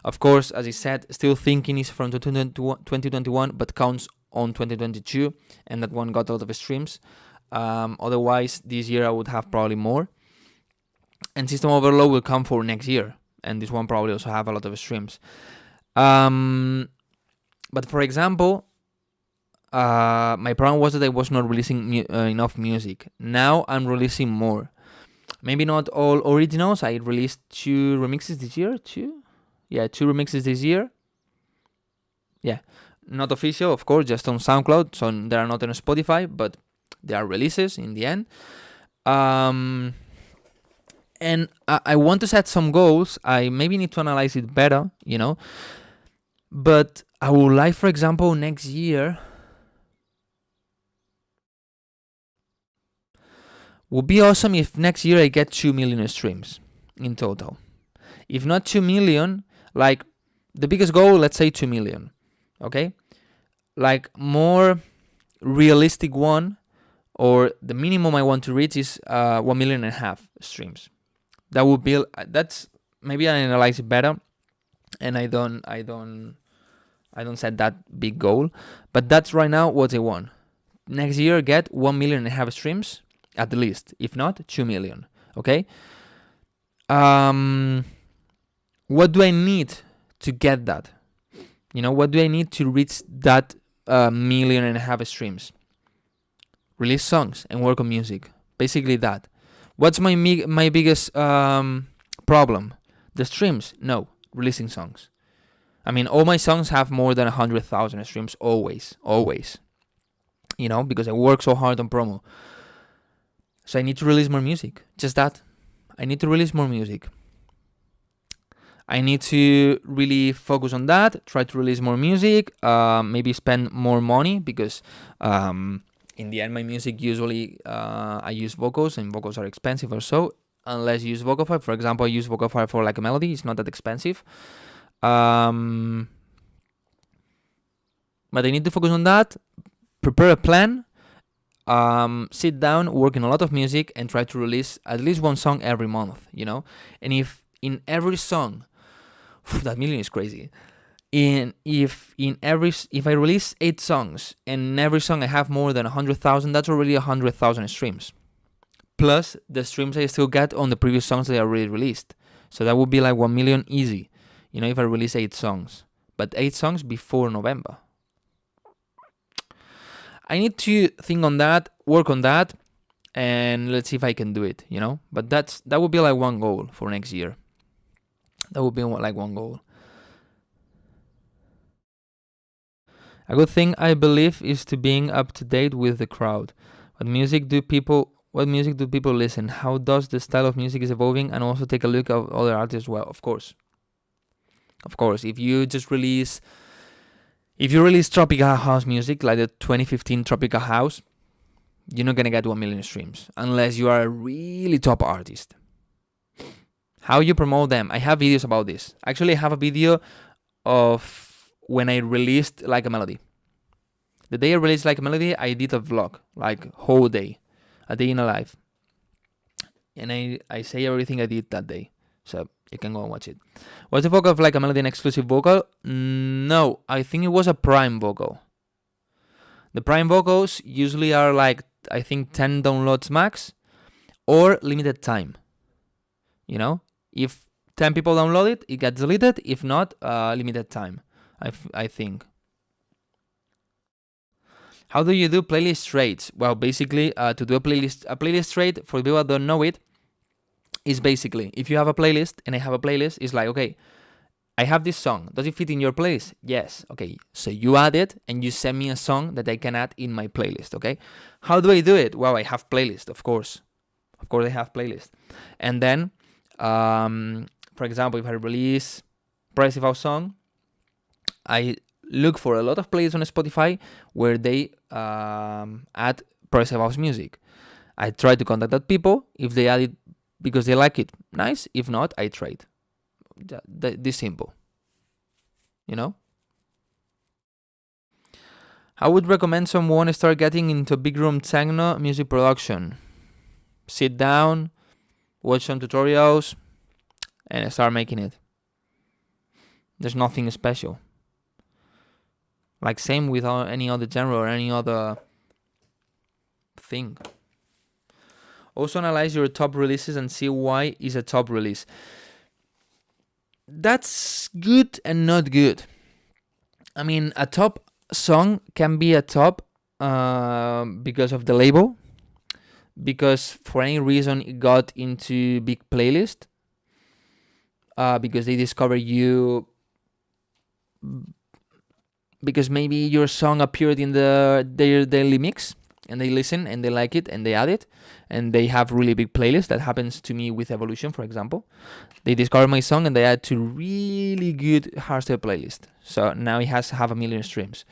Of course, as I said, Still Thinking is from 2021 but counts on 2022 and that one got a lot of streams. Otherwise, this year I would have probably more. And System Overload will come for next year, and this one probably also have a lot of streams. But for example, my problem was that I was not releasing enough music. Now I'm releasing more. Maybe not all originals. I released 2 remixes this year. 2 remixes this year. Yeah, not official, of course, just on SoundCloud. So they are not on Spotify, but they are releases in the end. And I want to set some goals. I maybe need to analyze it better, you know. But I would like, for example, next year would be awesome if next year I get 2 million streams in total. If not 2 million, like the biggest goal, let's say 2 million, okay? Like more realistic one, or the minimum I want to reach is 1.5 million streams. That would be, that's, maybe I analyze it better and I don't set that big goal, but that's right now what I want. Next year get 1.5 million streams at least, if not 2 million, okay? What do I need to get that? You know, what do I need to reach that 1.5 million streams? Release songs and work on music. Basically that. What's my biggest problem? The streams? No, releasing songs. I mean, all my songs have more than 100,000 streams always. You know, because I work so hard on promo. So I need to release more music. Just that. I need to release more music. I need to really focus on that. Try to release more music. Maybe spend more money because in the end, my music usually I use vocals, and vocals are expensive or so. Unless you use Vocify, for example, I use Vocify for like a melody. It's not that expensive. But I need to focus on that, prepare a plan, sit down, work in a lot of music, and try to release at least one song every month, you know? And if in every song, that million is crazy. If I release 8 songs and in every song I have more than 100,000, that's already 100,000 streams. Plus the streams I still get on the previous songs that I already released. So that would be like 1 million easy, you know, if I release 8 songs. But 8 songs before November. I need to think on that, work on that, and let's see if I can do it, you know? But that would be like one goal for next year. That would be like one goal. A good thing, I believe, is to being up to date with the crowd. What music do people listen? How does the style of music is evolving? And also take a look at other artists as well. Of course. If you release tropical house music, like the 2015 tropical house, you're not gonna get 1 million streams unless you are a really top artist. How you promote them? I have videos about this. Actually, I have a video of when I released Like a Melody. The day I released Like a Melody, I did a vlog, like whole day, a day in a life. And I say everything I did that day. So you can go and watch it. Was the vocal of Like a Melody an exclusive vocal? No, I think it was a Prime vocal. The Prime vocals usually are like, I think 10 downloads max or limited time. You know, if 10 people download it, it gets deleted. If not, limited time. I think. How do you do playlist rates? Well, basically, to do a playlist rate, for people that don't know it, is basically, if you have a playlist and I have a playlist, it's like, okay, I have this song. Does it fit in your playlist? Yes. Okay, so you add it and you send me a song that I can add in my playlist, okay? How do I do it? Well, I have playlist, of course. Of course, I have playlist. And then, for example, if I release Progressive House song, I look for a lot of playlists on Spotify where they add Progressive House music. I try to contact that people. If they add it because they like it, nice. If not, I trade. This simple. You know? I would recommend someone start getting into big room techno music production. Sit down, watch some tutorials, and start making it. There's nothing special. Like same with any other genre or any other thing. Also analyze your top releases and see why is a top release. That's good and not good. I mean, a top song can be a top because of the label, because for any reason it got into big playlist, because they discover you, because maybe your song appeared in their daily mix and they listen and they like it and they add it and they have really big playlists. That happens to me with Evolution, for example. They discover my song and they add to really good hardstyle playlist. So now it has 500,000 streams.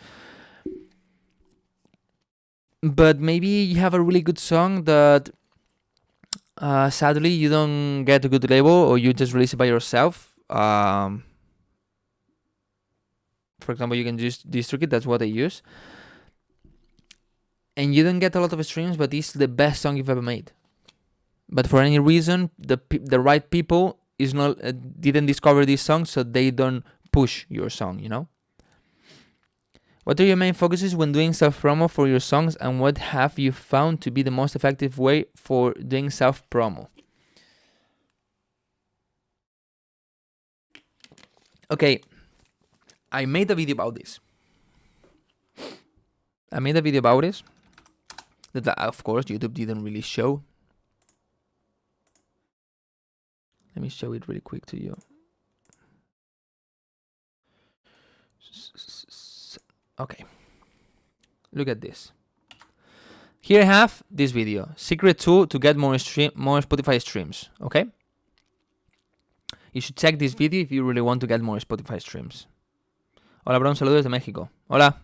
But maybe you have a really good song that sadly you don't get a good label or you just release it by yourself. For example, you can use DistroKid, that's what I use. And you don't get a lot of streams, but it's the best song you've ever made. But for any reason, the right people didn't discover this song, so they don't push your song, you know? What are your main focuses when doing self-promo for your songs, and what have you found to be the most effective way for doing self-promo? Okay, I made a video about this. That, of course, YouTube didn't really show. Let me show it really quick to you. Okay. Look at this. Here I have this video. Secret tool to get more Spotify streams. Okay? You should check this video if you really want to get more Spotify streams. Hola, bro, un saludo desde México. Hola.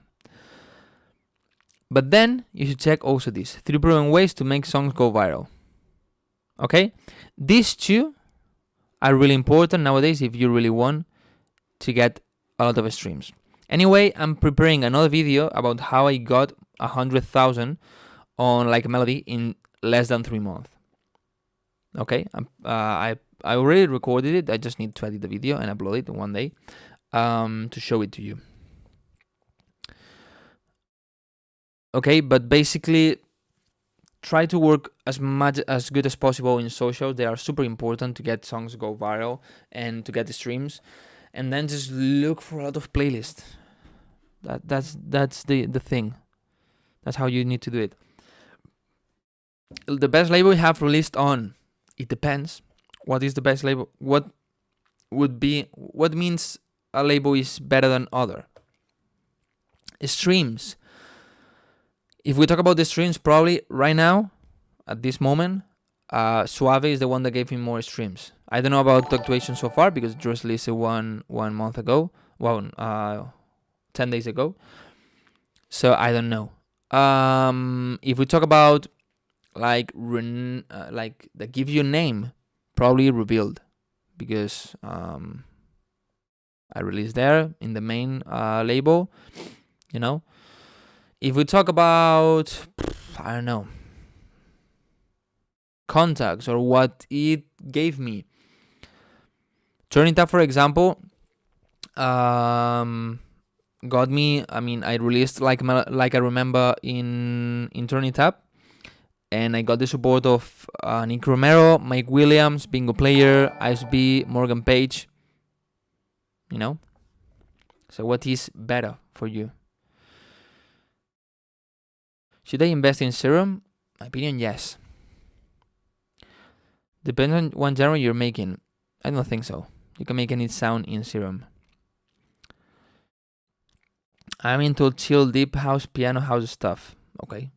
But then you should check also this. 3 proven ways to make songs go viral. Okay? These two are really important nowadays if you really want to get a lot of streams. Anyway, I'm preparing another video about how I got 100,000 on like a melody in less than 3 months. Okay, I already recorded it. I just need to edit the video and upload it in one day to show it to you. Okay, but basically try to work as good as possible in social. They are super important to get songs go viral and to get the streams. And then just look for a lot of playlists. That's the thing. That's how you need to do it. The best label we have released on, it depends. What is the best label? What means a label is better than other? Streams. If we talk about the streams, probably right now, at this moment, Suave is the one that gave me more streams. I don't know about Fluctuation so far because it just released it one month ago. 10 days ago. So I don't know. If we talk about like that give you a name, probably Revealed, because I released there in the main label, you know. If we talk about, I don't know, contacts or what it gave me, Turn It Up, for example, got me. I mean, I released like I remember in Turn It Up, and I got the support of Nick Romero, Mike Williams, Bingo Player, ISB, Morgan Page. You know. So what is better for you? Should I invest in Serum? My opinion, yes. Depends on what genre you're making. I don't think so. You can make any sound in Serum. I'm into chill, deep house, piano house stuff. Okay.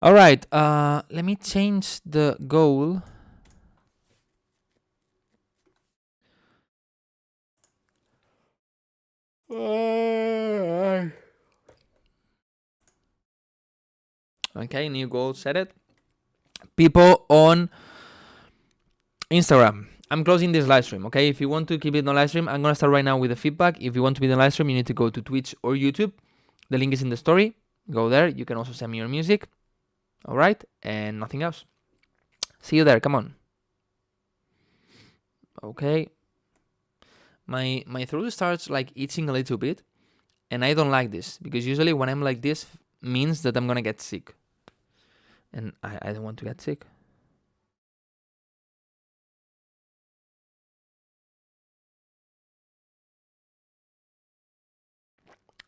All right. Let me change the goal. Okay, new goal, set it. People on Instagram. I'm closing this live stream, okay? If you want to keep it on live stream, I'm gonna start right now with the feedback. If you want to be in the live stream, you need to go to Twitch or YouTube. The link is in the story. Go there. You can also send me your music. All right, and nothing else. See you there. Come on. Okay. My throat starts like itching a little bit, and I don't like this because usually when I'm like this means that I'm gonna get sick, and I don't want to get sick.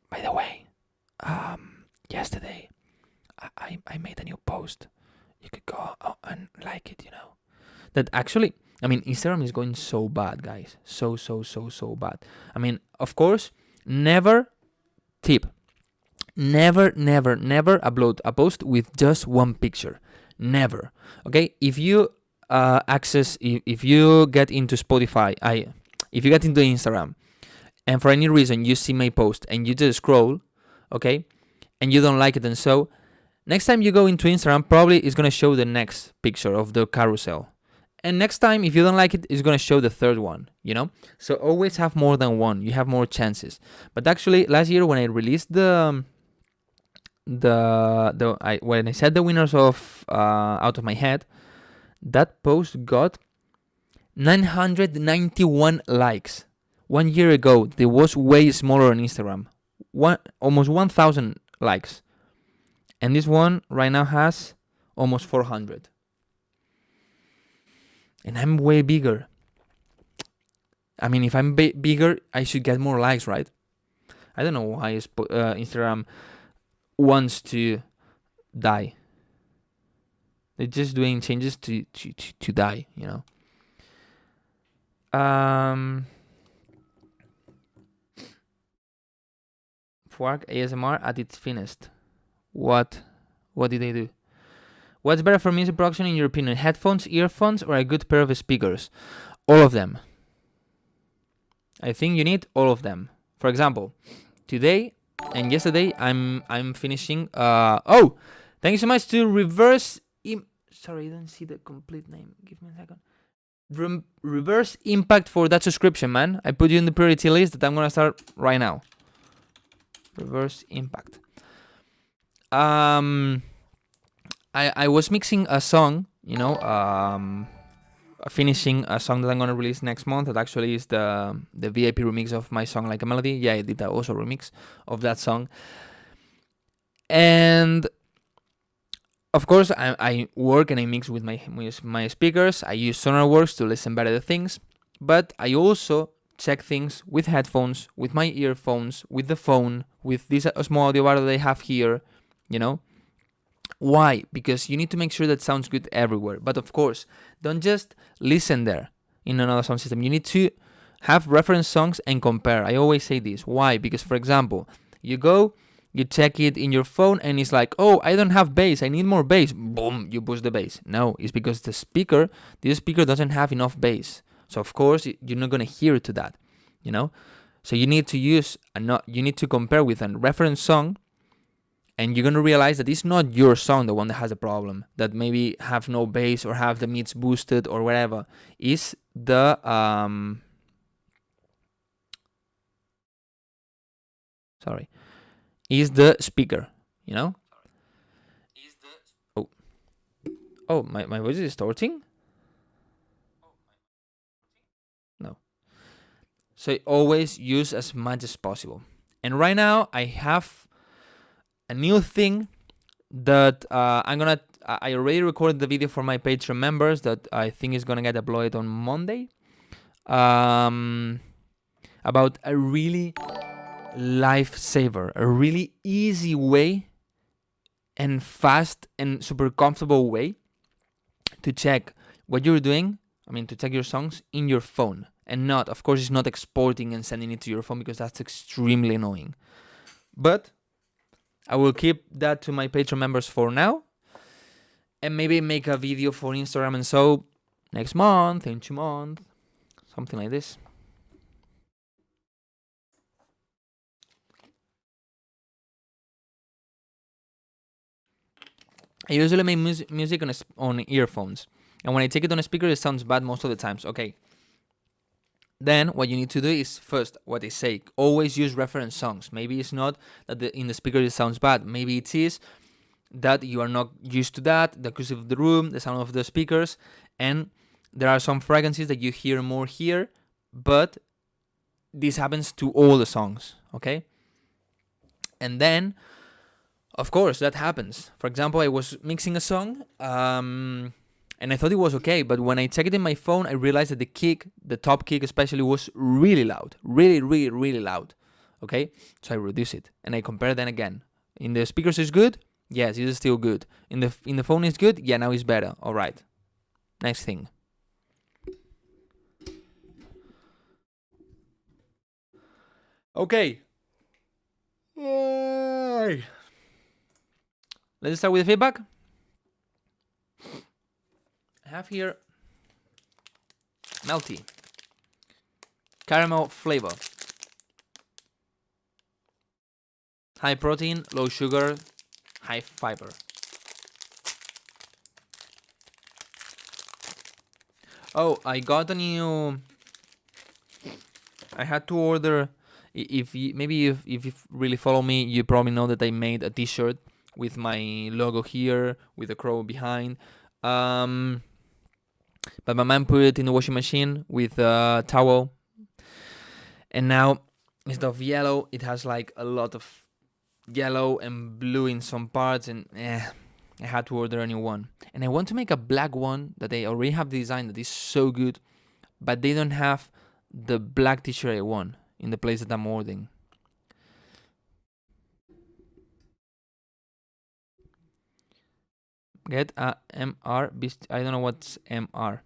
By the way, yesterday I made a new post. You could go and like it, you know. That actually, I mean, Instagram is going so bad, guys. So bad. I mean, of course, never upload a post with just one picture. Never. Okay? If you if you get into Spotify, if you get into Instagram, and for any reason you see my post and you just scroll, okay, and you don't like it, and so next time you go into Instagram, probably it's gonna show the next picture of the carousel. And next time, if you don't like it, it's gonna show the third one, you know? So always have more than one. You have more chances. But actually, last year when I released when I said the winners of out of my head, that post got 991 likes. 1 year ago, it was way smaller on Instagram. Almost 1,000 likes. And this one right now has almost 400. And I'm way bigger. I mean, if I'm bigger, I should get more likes, right? I don't know why Instagram wants to die. They're just doing changes to die, you know. Fork ASMR at its finest. What did they do? What's better for music production in your opinion? Headphones, earphones, or a good pair of speakers? All of them. I think you need all of them. For example, today and yesterday I'm finishing oh, thank you so much to Reverse Sorry, I don't see the complete name. Give me a second. reverse impact for that subscription, man. I put you in the priority list that I'm gonna start right now. Reverse impact. I was mixing a song, you know, finishing a song that I'm gonna release next month. That actually is the VIP remix of my song Like a Melody. Yeah, I did also remix of that song. And of course, I work and I mix with my speakers. I use SonarWorks to listen better to things, but I also check things with headphones, with my earphones, with the phone, with this small audio bar that I have here, you know. Why? Because you need to make sure that sounds good everywhere. But of course, don't just listen there in another sound system. You need to have reference songs and compare. I always say this. Why? Because, for example, you check it in your phone and it's like, oh, I don't have bass, I need more bass. Boom, you push the bass. No, it's because this speaker doesn't have enough bass. So of course, you're not going to hear to that, you know? So you need to you need to compare with a reference song, and you're going to realize that it's not your song, the one that has a problem, that maybe have no bass or have the mids boosted or whatever. It's the, is the speaker, you know? Oh, my voice is distorting? No. So always use as much as possible. And right now I have a new thing that I already recorded the video for my Patreon members that I think is gonna get uploaded on Monday. About a really lifesaver, a really easy way and fast and super comfortable way to check what you're doing. I mean, to check your songs in your phone, and not, of course, it's not exporting and sending it to your phone because that's extremely annoying. But I will keep that to my Patreon members for now, and maybe make a video for Instagram and so next month, in 2 months, something like this. I usually make music on earphones, and when I take it on a speaker, it sounds bad most of the times. Okay. Then what you need to do is, first, what I say, always use reference songs. Maybe it's not that in the speaker it sounds bad. Maybe it is that you are not used to that, the acoustic of the room, the sound of the speakers, and there are some frequencies that you hear more here, but this happens to all the songs, okay? And then, of course, that happens. For example, I was mixing a song, and I thought it was okay, but when I checked it in my phone, I realized that the top kick especially, was really loud. Really, really, really loud. Okay? So I reduce it, and I compare then again. In the speakers is good? Yes, it is still good. In the phone is good? Yeah, now it's better. Alright. Next thing. Okay. Let's start with the feedback. I have here melty caramel flavor, high protein, low sugar, high fiber. Oh, I got a new. I had to order. If you really follow me, you probably know that I made a T-shirt with my logo here, with the crow behind. But my mom put it in the washing machine with a towel, and now instead of yellow, it has like a lot of yellow and blue in some parts, and I had to order a new one. And I want to make a black one that they already have the design that is so good, but they don't have the black t-shirt I want in the place that I'm ordering. Get a MR. I don't know what's MR.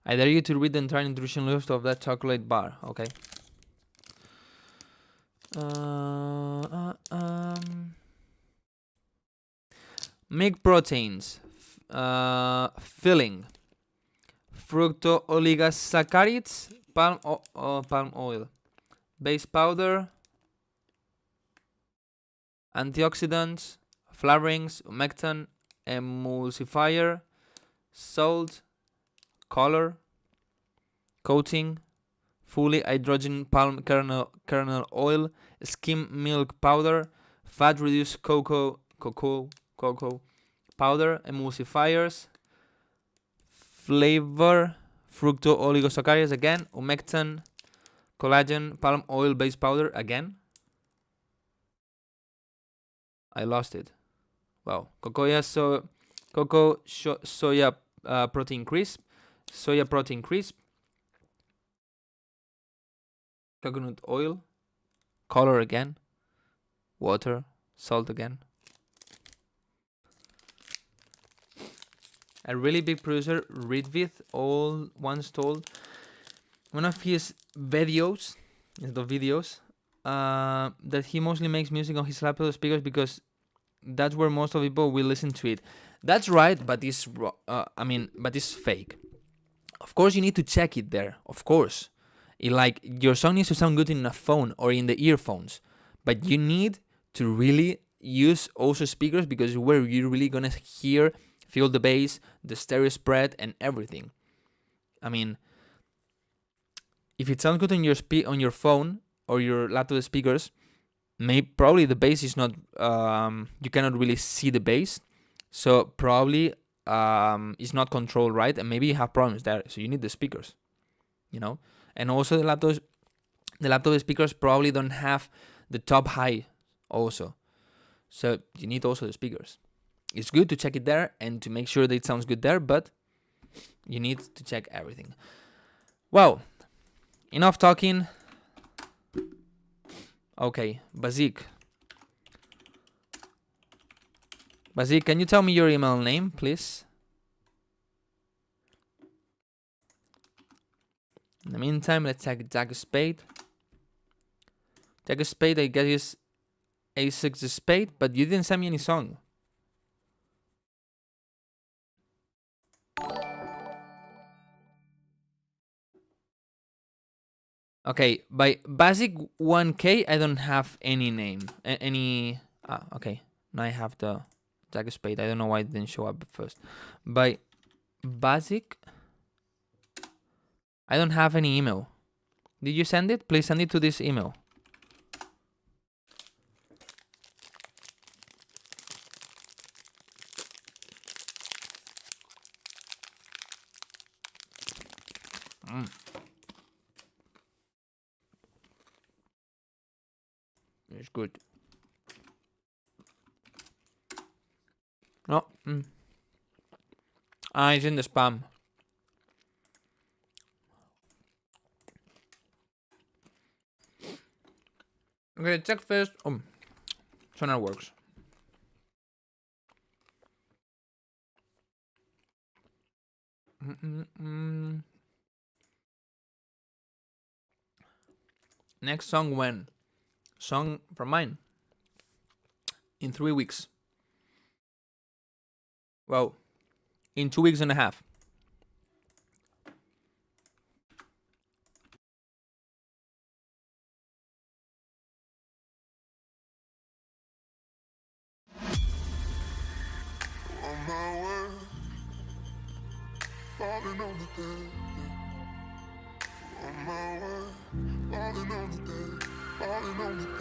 I dare you to read the entire nutrition list of that chocolate bar. Okay. Milk proteins. Filling. Fructooligosaccharides. Palm oil. Base powder. Antioxidants. Flavorings, humectant, emulsifier, salt, color, coating, fully hydrogen palm kernel oil, skim milk powder, fat reduced cocoa powder, emulsifiers, flavor, fructo oligosaccharides again, humectant, collagen, palm oil based powder again. I lost it. Wow. Soya protein crisp, soya protein crisp, coconut oil, color again, water, salt again. A really big producer, Ridvid, once told one of his videos, that he mostly makes music on his laptop speakers because that's where most of people will listen to it. That's right, but it's fake. Of course, you need to check it there. Of course, your song needs to sound good in a phone or in the earphones, but you need to really use also speakers because where you're really gonna feel the bass, the stereo spread, and everything. I mean, if it sounds good on your phone or your laptop speakers, probably the bass is not. You cannot really see the bass, so probably it's not controlled right, and maybe you have problems there. So you need the speakers, and also the laptop speakers probably don't have the top high also, so you need also the speakers. It's good to check it there and to make sure that it sounds good there, but you need to check everything. Well, enough talking. Okay, Bazik, can you tell me your email name, please? In the meantime, let's check Jack Spade. Jack Spade, I guess, is A6 Spade, but you didn't send me any song. Okay, by Basic 1K, I don't have any name. Okay. Now I have the Jack Spade. I don't know why it didn't show up first. By Basic, I don't have any email. Did you send it? Please send it to this email. It's good. No. It's in the spam. Okay, check first. Sonar works. Next song when? Song from mine. In 3 weeks. Well, in 2 weeks and a half. On my way, falling on the day. On my way, falling on the day, falling on the day.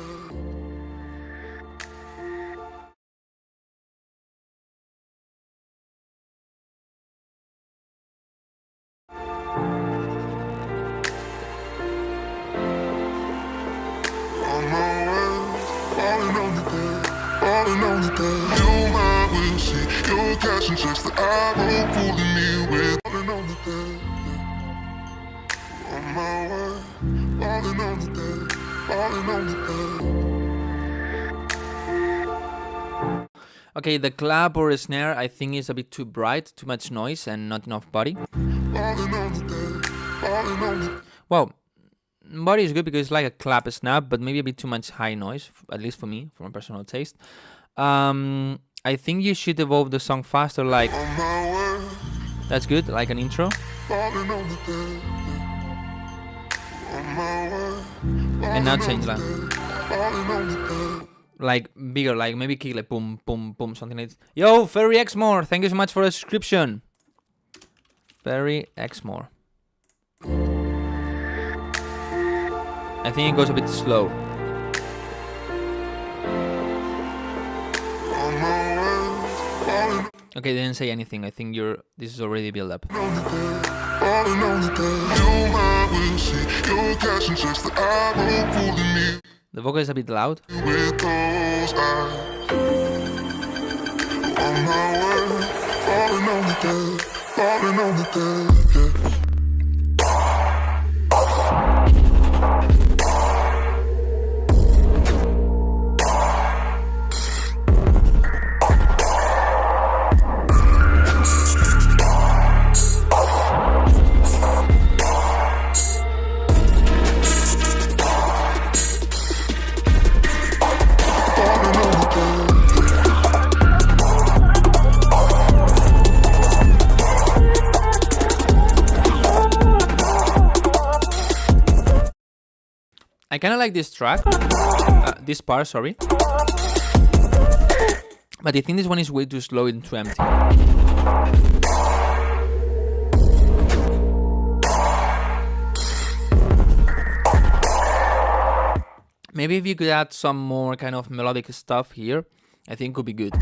On my way, falling on the day, falling on the day. You might will see, you're catching checks that I won't fooling me with. Falling on the day, on my way, falling on the day, falling on the day. Okay, the clap or snare I think is a bit too bright, too much noise and not enough body. Falling on the day, falling on the. Well, body is good because it's like a clap snap, but maybe a bit too much high noise, at least for me, for my personal taste. I think you should evolve the song faster, like On my way, that's good, like an intro. falling on the day. On my way, And now change that. falling on the day. Like bigger, like maybe kick like boom, boom, boom, something like this. Yo, Ferry Exmore, thank you so much for the subscription. very Exmoor. I think it goes a bit slow. On my way, falling Okay, they didn't say anything. I think this is already built up. on the day, falling on the day. You might will see, you're catching checks that I wrote fooling me The vocal is a bit loud. with those eyes. On my way, falling on the day, falling on the day, yeah. Falling on the day. I kind of like this track, this part, sorry. But I think this one is way too slow and too empty. Maybe if you could add some more kind of melodic stuff here, I think it could be good.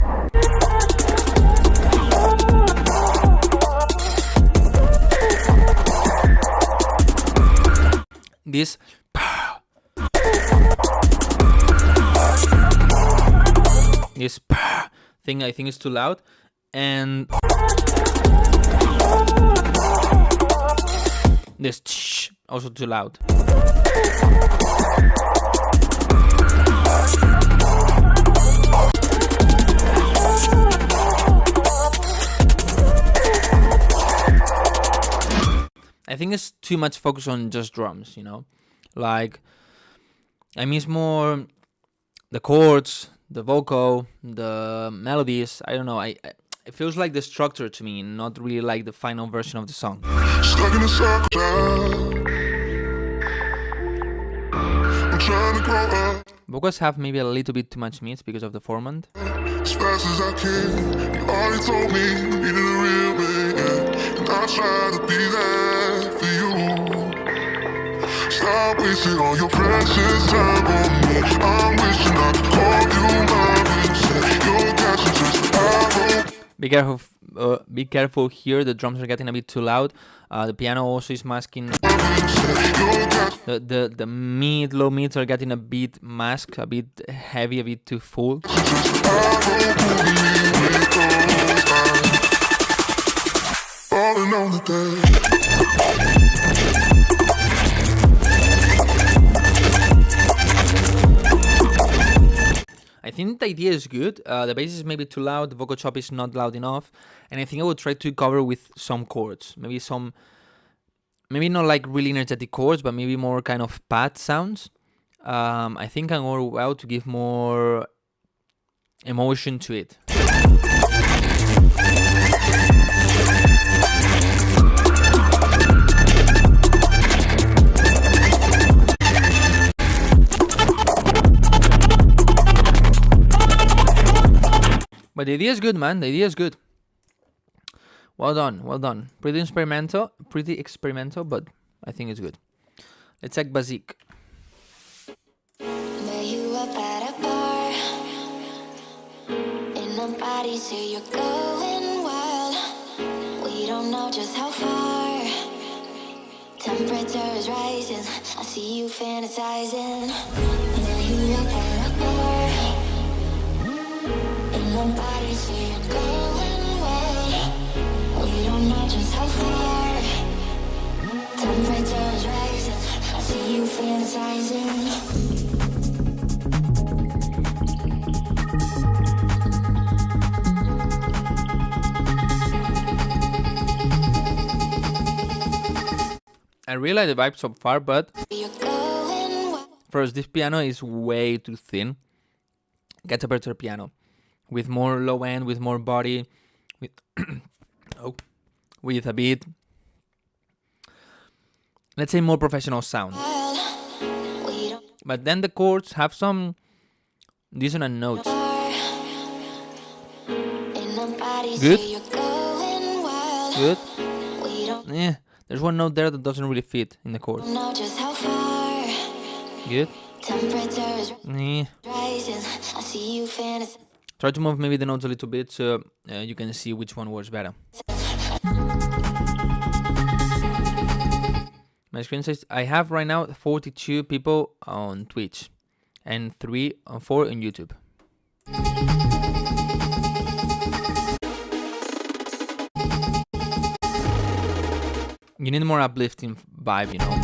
This thing I think is too loud, and this also too loud. I think it's too much focus on just drums, you know? Like, I miss more the chords, the vocal, the melodies. I don't know. It feels like the structure to me, not really like the final version of the song. Stuck in a circle, I'm trying to grow up Vocals have maybe a little bit too much meats because of the format. as fast as I can. You already told me you needed a real man, yeah. And I try to be there for you. Stop wasting all your precious time on me. I'm wishing I could call you mine and say you're catching just I wrote. Be careful here. The drums are getting a bit too loud. The piano also is masking. The mid, low mids are getting a bit masked, a bit heavy, a bit too full. Falling on the day. I think the idea is good. The bass is maybe too loud. The vocal chop is not loud enough, and I think I would try to cover with some chords. Maybe not like really energetic chords, but maybe more kind of pad sounds. I think can go well to give more emotion to it. But the idea is good, man. The idea is good. Well done, well done. Pretty experimental, but I think it's good. Let's check Bazik. Met you up at a bar, and nobody say you're going wild. We don't know just how far. Temperature is rising. I see you fantasizing. Met you up at a bar, and nobody say you're going wild. We don't know just how far. Temperature is rising. I see you fantasizing. I really like the vibe so far, but You're going wild. first, this piano is way too thin. Get a better piano with more low end, with more body, with with a bit, let's say, more professional sound. We don't But then the chords have some dissonant notes. and nobody Good. say you're going wild. Good. We don't There's one note there that doesn't really fit in the chord. Don't know just how far. Good. Temperature is Eh. rising. I see you fantasizing. Try to move maybe the notes a little bit so you can see which one works better. My screen says I have right now 42 people on Twitch and 4 on YouTube. You need more uplifting vibe, you know.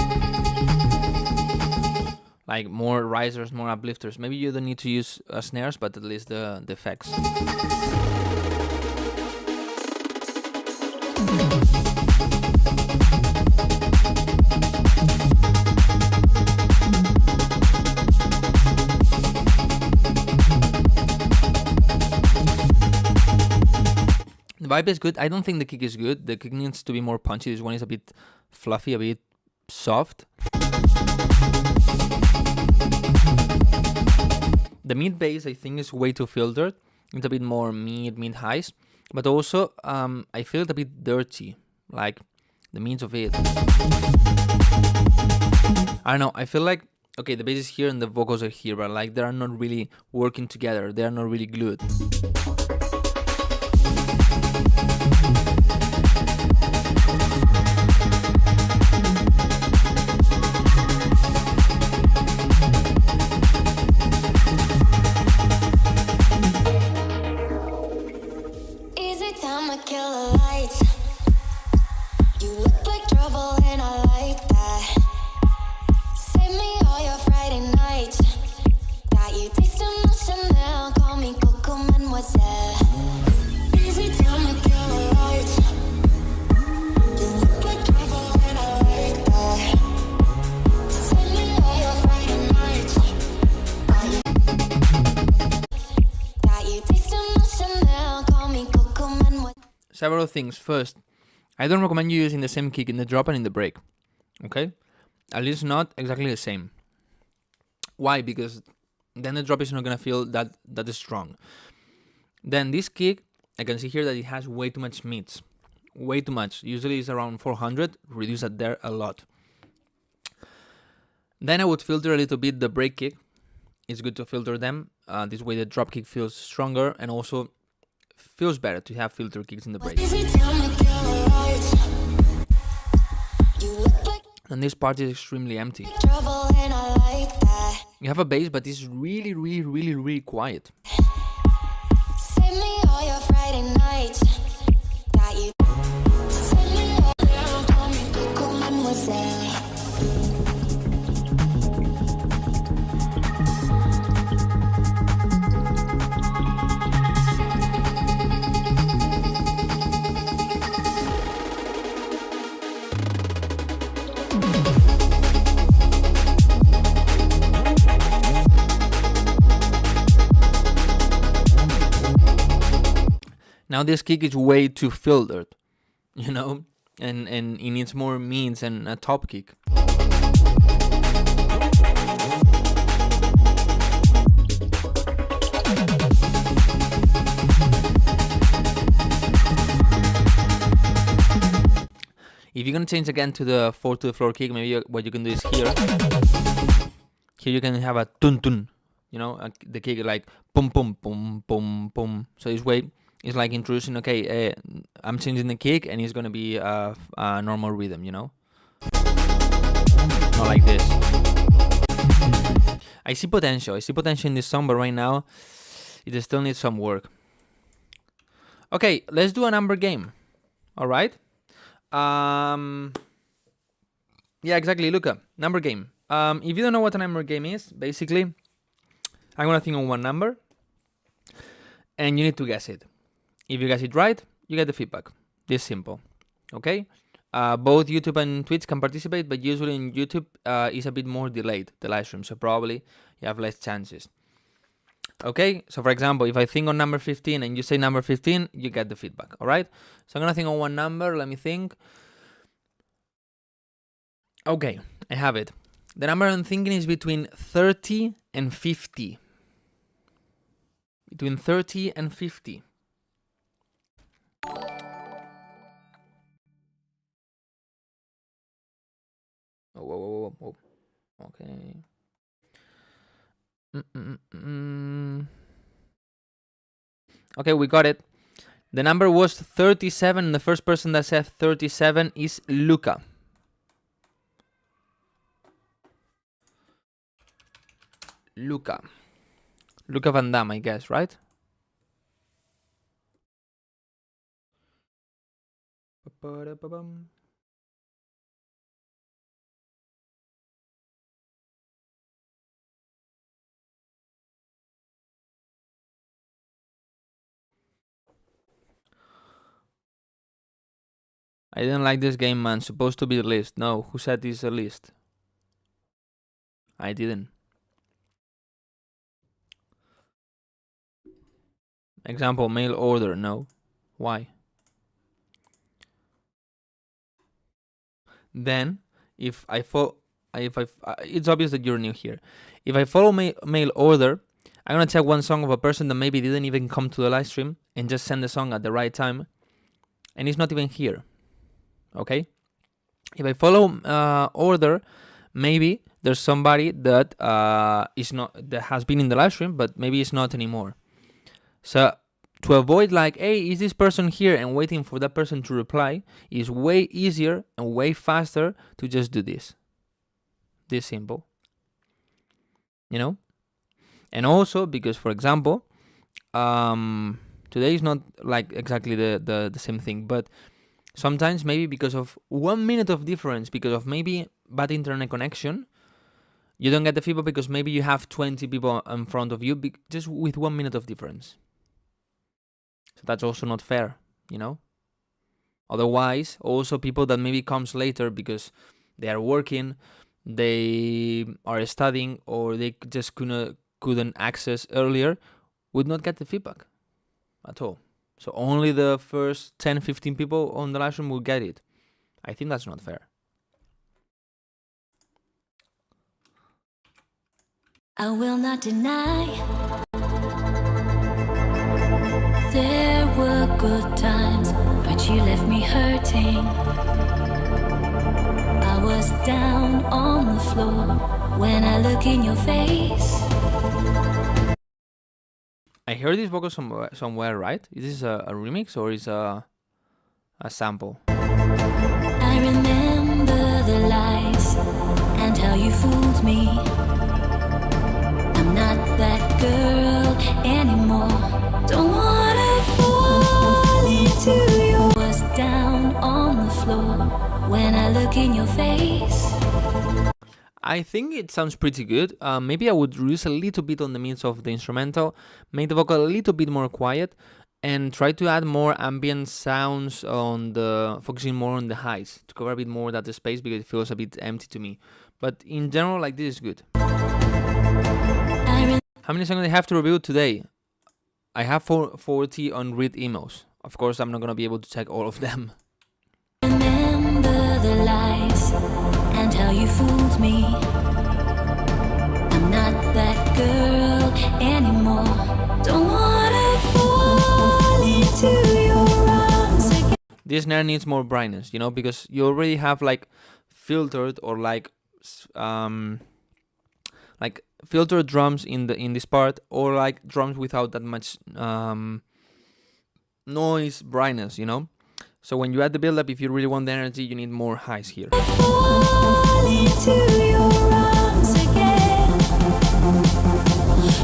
Like more risers, more uplifters. Maybe you don't need to use snares, but at least the effects. The vibe is good. I don't think the kick is good. The kick needs to be more punchy. This one is a bit fluffy, a bit soft. The mid bass I think is way too filtered. It's a bit more mid highs, but also I feel it a bit dirty, like the mids of it. I don't know. I feel like okay, the bass is here and the vocals are here, but like they are not really working together. They are not really glued. Easy time to kill the lights. You look like trouble and I like that. Save me all your Friday nights. Got you tasting my Chanel. Call me Coco Mademoiselle. Easy time to kill the lights. You look like trouble and I like that. Save me all your Friday nights. Got you tasting my Chanel. Call me Coco Mademoiselle. Several things. First, I don't recommend you using the same kick in the drop and in the break. Okay? At least not exactly the same. Why? Because then the drop is not gonna feel that strong. Then this kick, I can see here that it has way too much mids. Way too much. Usually it's around 400. Reduce that there a lot. Then I would filter a little bit the break kick. It's good to filter them. This way the drop kick feels stronger and also feels better to have filter kicks in the break. Easy time to kill the lights. You look like And this part is extremely empty. trouble and I like that. You have a bass, but it's really quiet. Save me all your Friday nights. Got you. Save me all. Call me Coco Mademoiselle. Now this kick is way too filtered, you know, and it needs more mids and a top kick. If you're gonna change again to the 4 to the floor kick, maybe what you can do is here. Here you can have a tun tun, you know, the kick like pum pum pum pum pum. So this way it's like introducing. Okay, I'm changing the kick, and it's gonna be a normal rhythm, you know, not like this. I see potential. I see potential in this song, but right now it still needs some work. Okay, let's do a number game. All right. Yeah, exactly. Luca, number game. If you don't know what a number game is, basically, I'm gonna think on one number, and you need to guess it. If you guess it right, you get the feedback. This simple. Okay. Both YouTube and Twitch can participate, but usually in YouTube is a bit more delayed, the live stream, so probably you have less chances. Okay, so for example, if I think on number 15 and you say number 15, you get the feedback, all right? So I'm gonna think on one number, let me think. Okay, I have it. The number I'm thinking is between 30 and 50. Between 30 and 50. Okay. Okay, we got it. The number was 37, and the first person that said 37 is Luca. Luca Van Damme, I guess, right? I didn't like this game, man. Supposed to be a list. No, who said this is a list? I didn't. Example, mail order. No. Why? Then, if I follow, it's obvious that you're new here. If I follow mail order, I'm gonna check one song of a person that maybe didn't even come to the live stream and just send the song at the right time, and it's not even here. Okay. If I follow order, maybe there's somebody that is not, that has been in the live stream, but maybe it's not anymore. So to avoid like, hey, is this person here, and waiting for that person to reply, is way easier and way faster to just do this. This simple. You know? And also because, for example, today is not like exactly the same thing, but sometimes maybe because of 1 minute of difference, because of maybe bad internet connection, you don't get the feedback because maybe you have 20 people in front of you just with 1 minute of difference. So that's also not fair, you know? Otherwise, also people that maybe comes later because they are working, they are studying, or they just couldn't access earlier, would not get the feedback at all. So only the first 10, 15 people on the live stream will get it. I think that's not fair. I will not deny there were good times, but you left me hurting. I was down on the floor when I look in your face. I heard this vocal somewhere, right? Is this a remix or is a sample? I remember the lies and how you fooled me. I'm not that girl anymore. Don't wanna fall into your... Was down on the floor when I look in your face. I think it sounds pretty good. Maybe I would reduce a little bit on the midst of the instrumental, make the vocal a little bit more quiet, and try to add more ambient sounds on the, focusing more on the highs to cover a bit more that space because it feels a bit empty to me. But in general, like, this is good. How many songs do I have to review today? I have 40 unread emails. Of course, I'm not gonna be able to check all of them. Remember the lies and how you fooled me. I'm not that girl anymore. Don't wanna fall into your arms again. This snare needs more brightness, you know, because you already have like filtered or like filtered drums in this part, or like drums without that much noise brightness, you know. So when you add the build-up, if you really want the energy, you need more highs here. Fall into your arms again.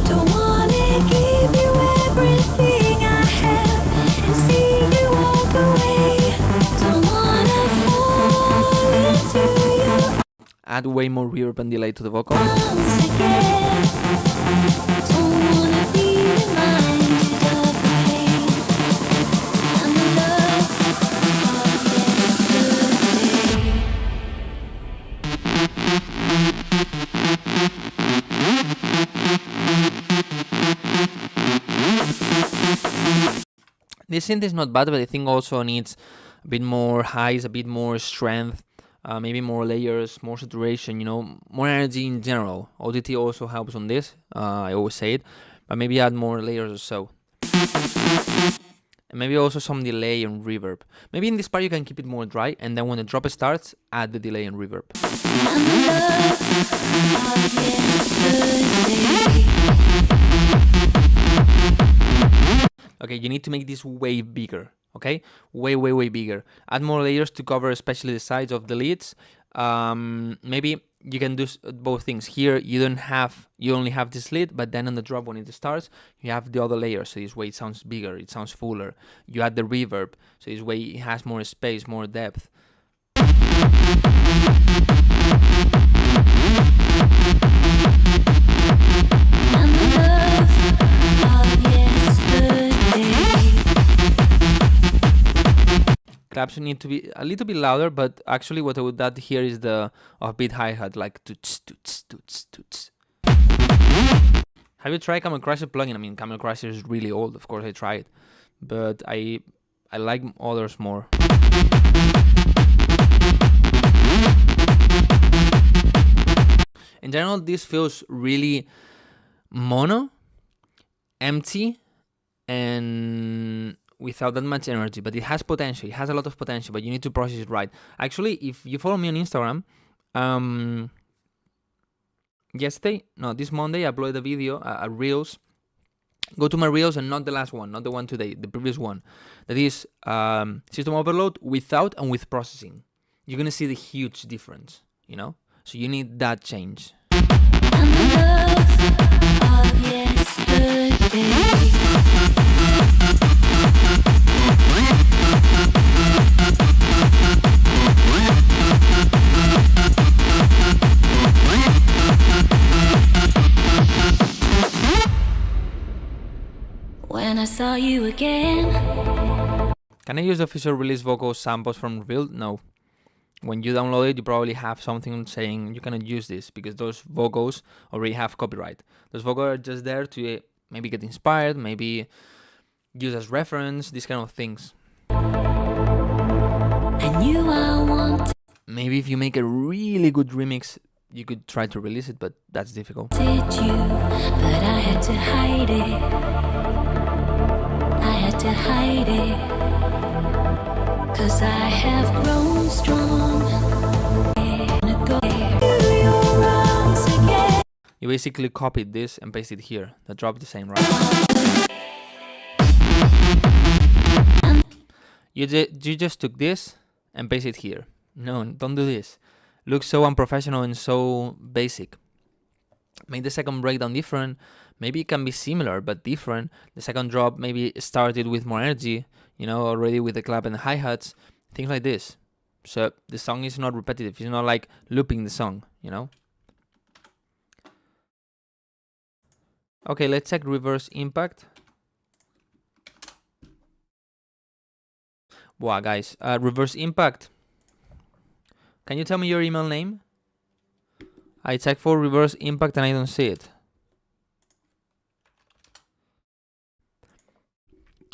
Don't wanna give you everything I have and see you walk away. Don't wanna fall into your Add way more reverb and delay to the vocal. arms again. Don't wanna be reminded of the pain and the love of yesterday. This synth is not bad, but I think also needs a bit more highs, a bit more strength, maybe more layers, more saturation, you know, more energy in general. ODT also helps on this, I always say it, but maybe add more layers or so. and maybe also some delay and reverb. Maybe in this part you can keep it more dry, and then when the drop starts, add the delay and reverb. Okay, you need to make this way bigger. Okay, way bigger. Add more layers to cover especially the sides of the leads. Maybe you can do both things. Here you only have this lead, but then on the drop when it starts, you have the other layer, so this way it sounds bigger, it sounds fuller. You add the reverb, so this way it has more space, more depth. Claps need to be a little bit louder, but actually what I would add here is the offbeat hi-hat, like toots, toots, toots, toots. Have you tried Camel Crusher plugin? I mean, Camel Crusher is really old, of course I tried, but I like others more. In general, this feels really mono, empty, and without that much energy, but it has potential. It has a lot of potential, but you need to process it right. Actually, if you follow me on Instagram, this Monday, I uploaded a video, a Reels. Go to my Reels and not the last one, not the one today, the previous one. That is system overload without and with processing. You're gonna see the huge difference, you know? So you need that change. When I saw you again. Can I use the official release vocal samples from Revealed? No. When you download it, you probably have something saying you cannot use this because those vocals already have copyright. Those vocals are just there to maybe get inspired, maybe use as reference, these kind of things. I knew I wanted Maybe if you make a really good remix, you could try to release it, but that's difficult. you, but I had to hide it. I had to hide it. 'Cause I have grown strong. You basically copied this and pasted it here. The drop the same, right? You just took this and pasted it here. No, don't do this. Looks so unprofessional and so basic. Make the second breakdown different. Maybe it can be similar but different. The second drop maybe started with more energy, you know, already with the clap and the hi-hats, things like this. So the song is not repetitive. It's not like looping the song, you know. Okay, let's check reverse impact. Wow, guys, reverse impact. Can you tell me your email name? I check for reverse impact and I don't see it.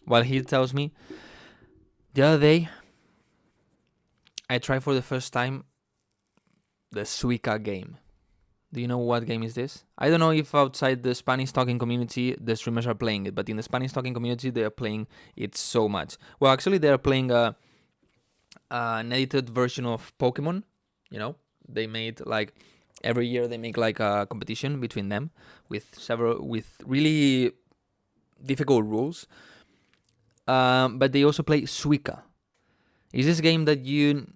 While he tells me, the other day, I tried for the first time the Suica game. Do you know what game is this? I don't know if outside the Spanish talking community the streamers are playing it, but in the Spanish talking community they are playing it so much. Well, actually they are playing an edited version of Pokemon. You know, they made like every year they make like a competition between them with really difficult rules. But they also play Suica. Is this game that you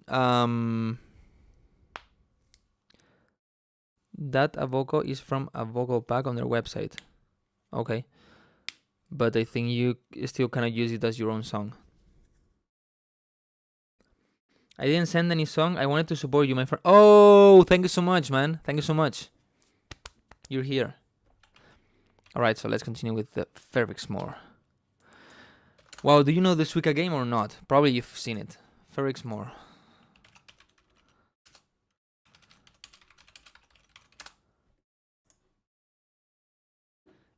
that a vocal is from a vocal pack on their website? Okay, but I think you still cannot use it as your own song. I didn't send any song. I wanted to support you, my friend. Oh, thank you so much, man. Thank you so much. You're here. Alright, so let's continue with the Ferrix more. Wow, do you know the Suica game or not? Probably you've seen it. Ferrix more.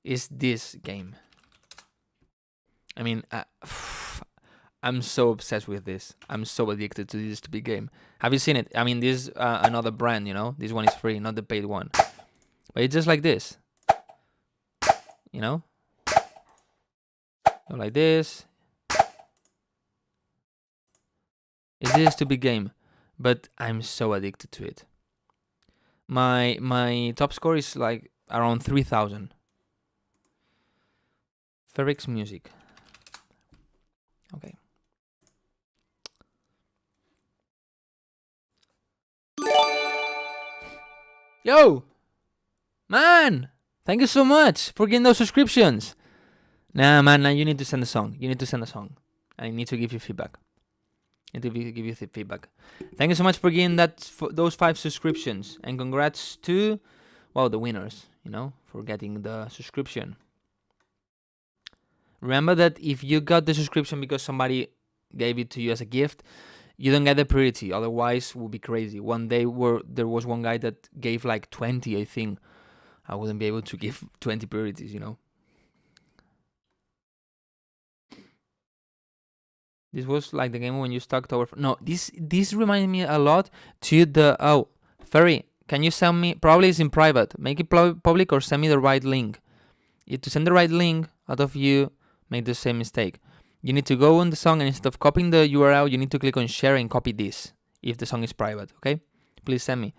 Is this game? I mean, I'm so obsessed with this. I'm so addicted to this stupid game. Have you seen it? I mean, this is another brand, you know? This one is free, not the paid one. But it's just like this. You know? Go like this. This is a stupid game, but I'm so addicted to it. My top score is like around 3,000. Ferrix music. Okay. Yo! Man! Thank you so much for getting those subscriptions. Nah, man, now you need to send a song. You need to send a song. I need to give you feedback. Thank you so much for getting those 5 subscriptions. And congrats to, well, the winners, for getting the subscription. Remember that if you got the subscription because somebody gave it to you as a gift, you don't get the priority. Otherwise, it would be crazy. One day there was one guy that gave like 20, I think. I wouldn't be able to give 20 priorities, This was like the game when you stuck tower. No, this reminded me a lot to the... Ferry, can you send me... Probably it's in private. Make it public or send me the right link. To send the right link, out of you make the same mistake. You need to go on the song and instead of copying the URL, you need to click on share and copy this if the song is private, okay? Please send me.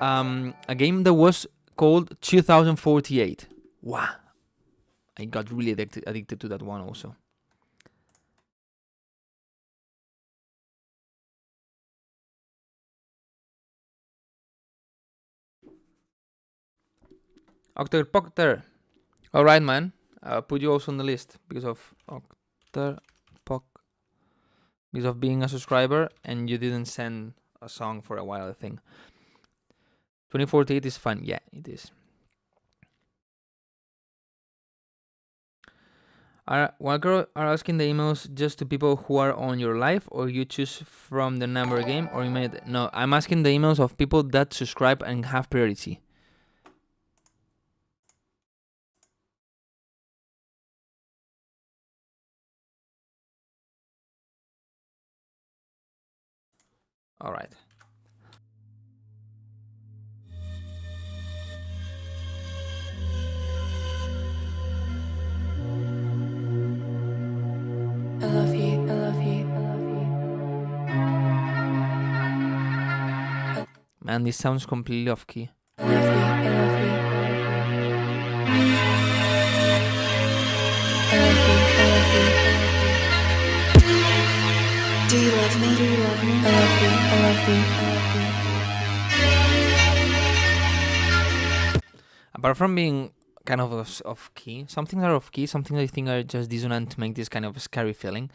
A game that was called 2048. Wow. I got really addicted to that one also. Octopocter. Alright, man. I'll put you also on the list because of because of being a subscriber and you didn't send a song for a while, I think. 2048 is fun. Yeah, it is. Wildcrow are asking the emails just to people who are on your live, or you choose from the number game, or you made... No, I'm asking the emails of people that subscribe and have priority. All right. I love you, I love you, I love you. Man, this sounds completely off key. I love you, I love you, I love you. I love you, I love you. Do you love me? Do you love me? I love you, I love you, I love you. Apart from being kind of off key, some things are off key, some things I think are just dissonant to make this kind of scary feeling.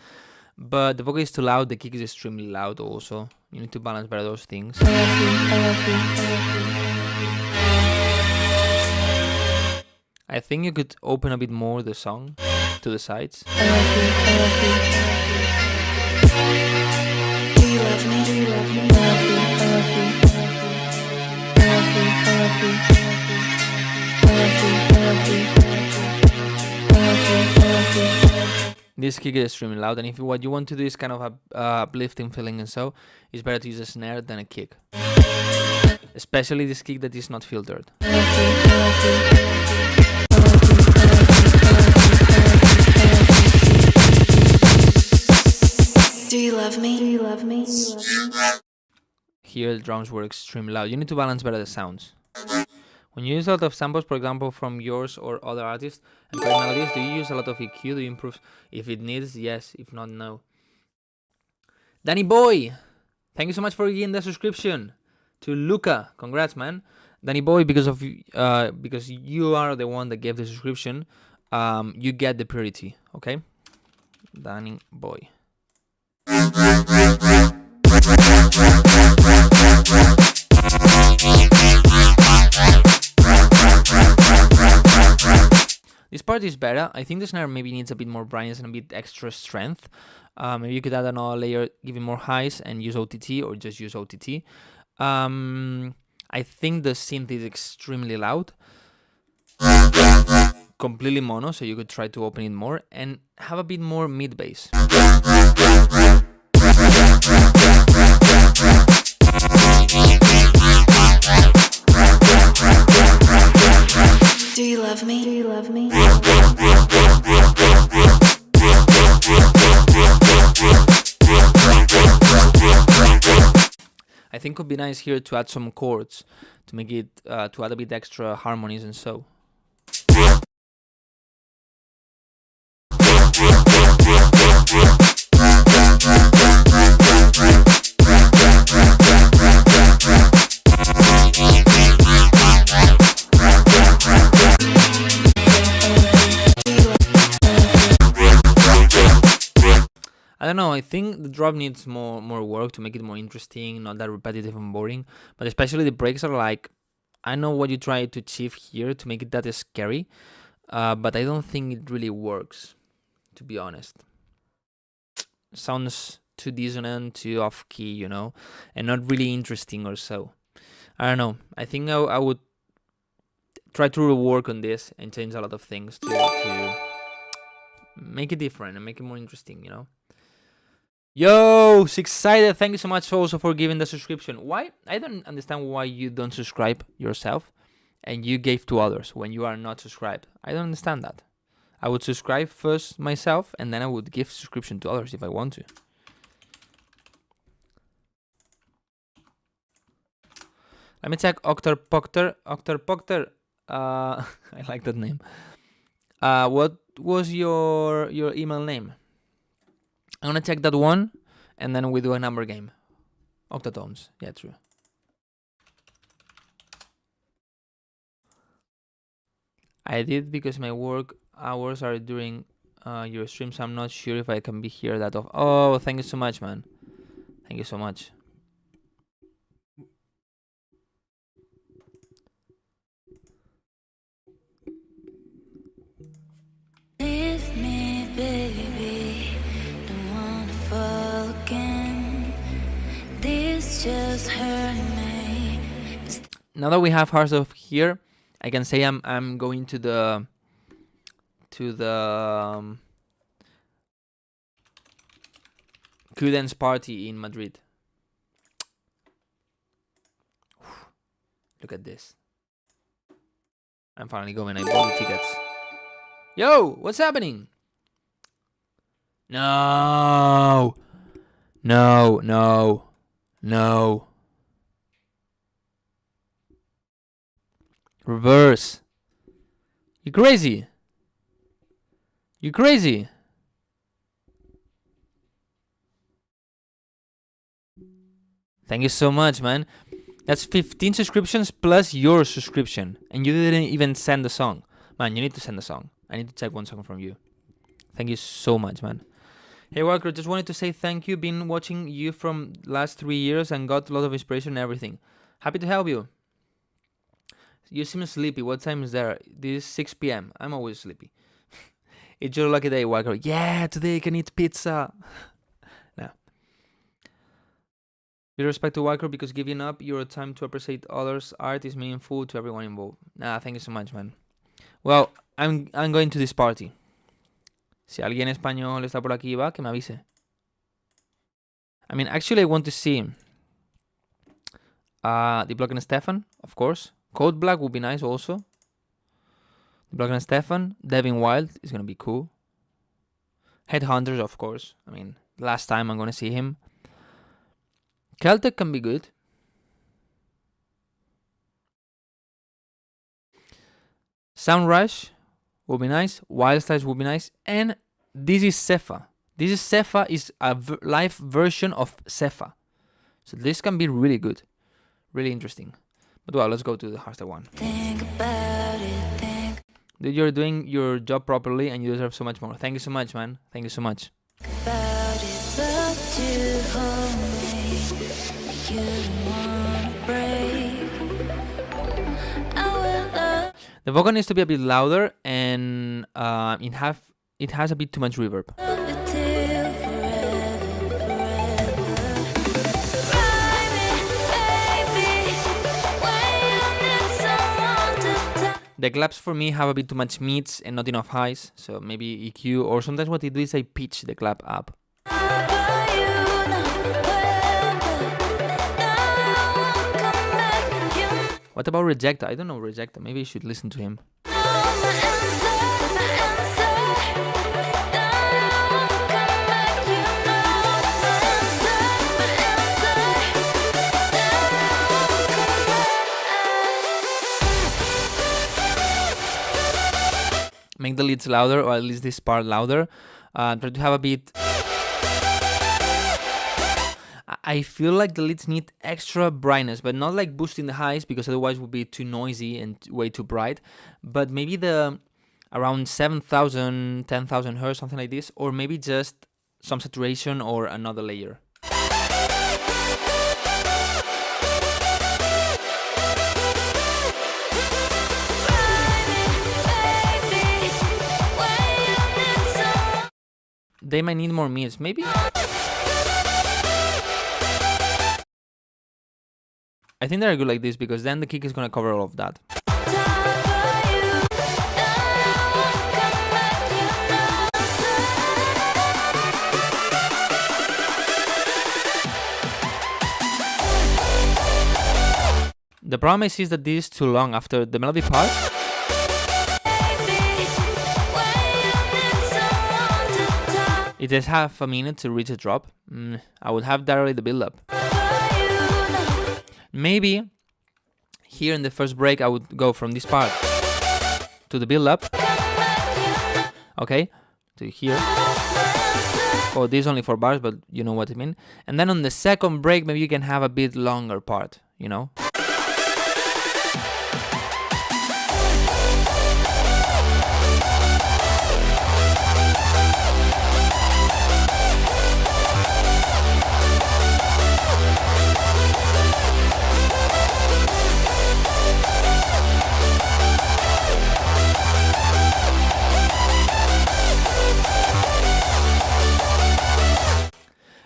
But the vocal is too loud, the kick is extremely loud also. You need to balance better those things. I love you, I love you, I love you. I think you could open a bit more the song to the sides. I love you, I love you, I love you. Do you love me? Do you love me? I love you, I love you, I love you. I love you, I love you, I love you, I love you, I love you, I love you. This kick is extremely loud, and if what you want to do is kind of a uplifting feeling and so, it's better to use a snare than a kick. Especially this kick that is not filtered. I love you, I love you, I love you, I love you, I love you, I love you, I love you. Do you love me? Do you love me? Do you love me? Here the drums were extremely loud. You need to balance better the sounds. When you use a lot of samples, for example, from yours or other artists and play melodies, do you use a lot of EQ? Do you improve? If it needs, yes. If not, no. Danny Boy, thank you so much for getting the subscription. To Luca, congrats, man. Danny Boy, because you are the one that gave the subscription, you get the priority. Okay, Danny Boy. This part is better. I think the snare maybe needs a bit more brightness and a bit extra strength. Maybe you could add another layer, give it more highs and use OTT, or just use OTT. I think the synth is extremely loud. Completely mono, so you could try to open it more and have a bit more mid bass. Do you love me? Do you love me? think it would be nice here to add some chords to make it to add a bit extra harmonies and so. I don't know, I think the drop needs more work to make it more interesting, not that repetitive and boring. But especially the breaks are like, I know what you try to achieve here to make it that scary, but I don't think it really works, to be honest. Sounds too dissonant, too off-key, you know, and not really interesting or so. I don't know, I think I would try to rework on this and change a lot of things to make it different and make it more interesting, you know. Yo, excited! Thank you so much also for giving the subscription. Why? I don't understand why you don't subscribe yourself and you gave to others when you are not subscribed. I don't understand that. I would subscribe first myself and then I would give subscription to others if I want to. Let me check Octarpocter. I like that name. What was your email name? I'm gonna check that one, and then we do a number game. Octatones, yeah, true. I did because my work hours are during your stream, so I'm not sure if I can be here that often. Oh, thank you so much, man. Thank you so much. Leave me, baby. Don't wanna fall again. This just hurt me. Now that we have Hearts of here, I can say I'm going to the Q-Dance party in Madrid. Look at this. I'm finally going. I bought the tickets. Yo, what's happening? No. No, no, no. Reverse. You crazy? You crazy? Thank you so much, man. That's 15 subscriptions plus your subscription. And you didn't even send the song. Man, you need to send the song. I need to check one song from you. Thank you so much, man. Hey, Wildcrow, just wanted to say thank you. Been watching you from last 3 years and got a lot of inspiration and everything. Happy to help you. You seem sleepy. What time is there? This is 6 p.m. I'm always sleepy. It's your lucky day, Wildcrow. Yeah, today I can eat pizza. No. With respect to Wildcrow, because giving up your time to appreciate others' art is meaningful to everyone involved. Nah, thank you so much, man. Well, I'm going to this party. Si alguien español está por aquí va, que me avise. I mean, actually, I want to see the Block and Stefan, of course. Code Black would be nice also. The Block and Stefan. Devin Wild is going to be cool. Headhunters, of course. I mean, last time I'm going to see him. Celtic can be good. Sound Rush would be nice. Wild Styles would be nice. And this is Cepha. This is Cepha is a live version of Cepha. So this can be really good. Really interesting. But well, let's go to the harder one. Think about it, Dude, you're doing your job properly and you deserve so much more. Thank you so much, man. Thank you so much. about it, but you hold me like you don't wanna break. I will love The vocal needs to be a bit louder and it has a bit too much reverb. you till forever, forever. Ride me, baby, when you need someone to talk. The claps for me have a bit too much mids and not enough highs, so maybe EQ, or sometimes what I do is I pitch the clap up. About you now, forever. Now I won't come back. You What about Rejecta? I don't know Rejecta. Maybe you should listen to him. know my answer, my answer. Now I won't come back. You know my answer, my answer. Now the leads louder, or at least this part louder. Try to have a bit... I feel like the leads need extra brightness, but not like boosting the highs, because otherwise it would be too noisy and way too bright. But maybe the around 7,000, 10,000 hertz, something like this, or maybe just some saturation or another layer. They might need more mids, maybe? I think they're good like this, because then the kick is gonna cover all of that. The problem I see is that this is too long after the melody part. It takes half a minute to reach a drop. I would have directly the build up. Maybe here in the first break I would go from this part to the build up. Okay, to here. Oh, this is only 4 bars, but you know what I mean. And then on the second break, maybe you can have a bit longer part, you know.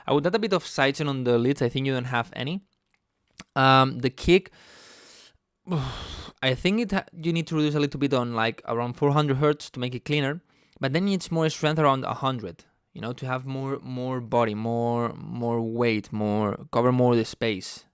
I would add a bit of sidechain on the leads. I think you don't have any. The kick, I think you need to reduce a little bit on like around 400 hertz to make it cleaner, but then it's more strength around 100. You know, to have more body, more weight, cover more the space.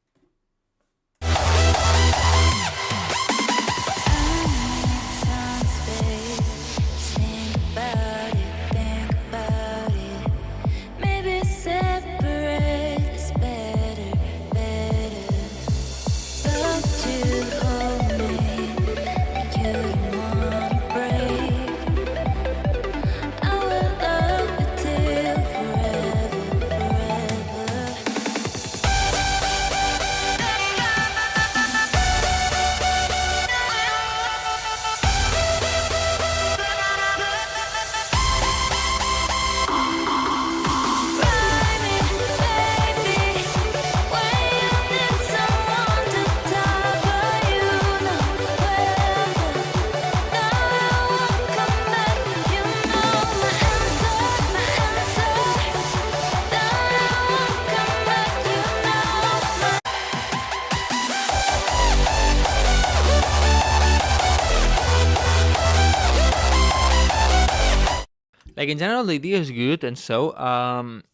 Like in general, the idea is good, and so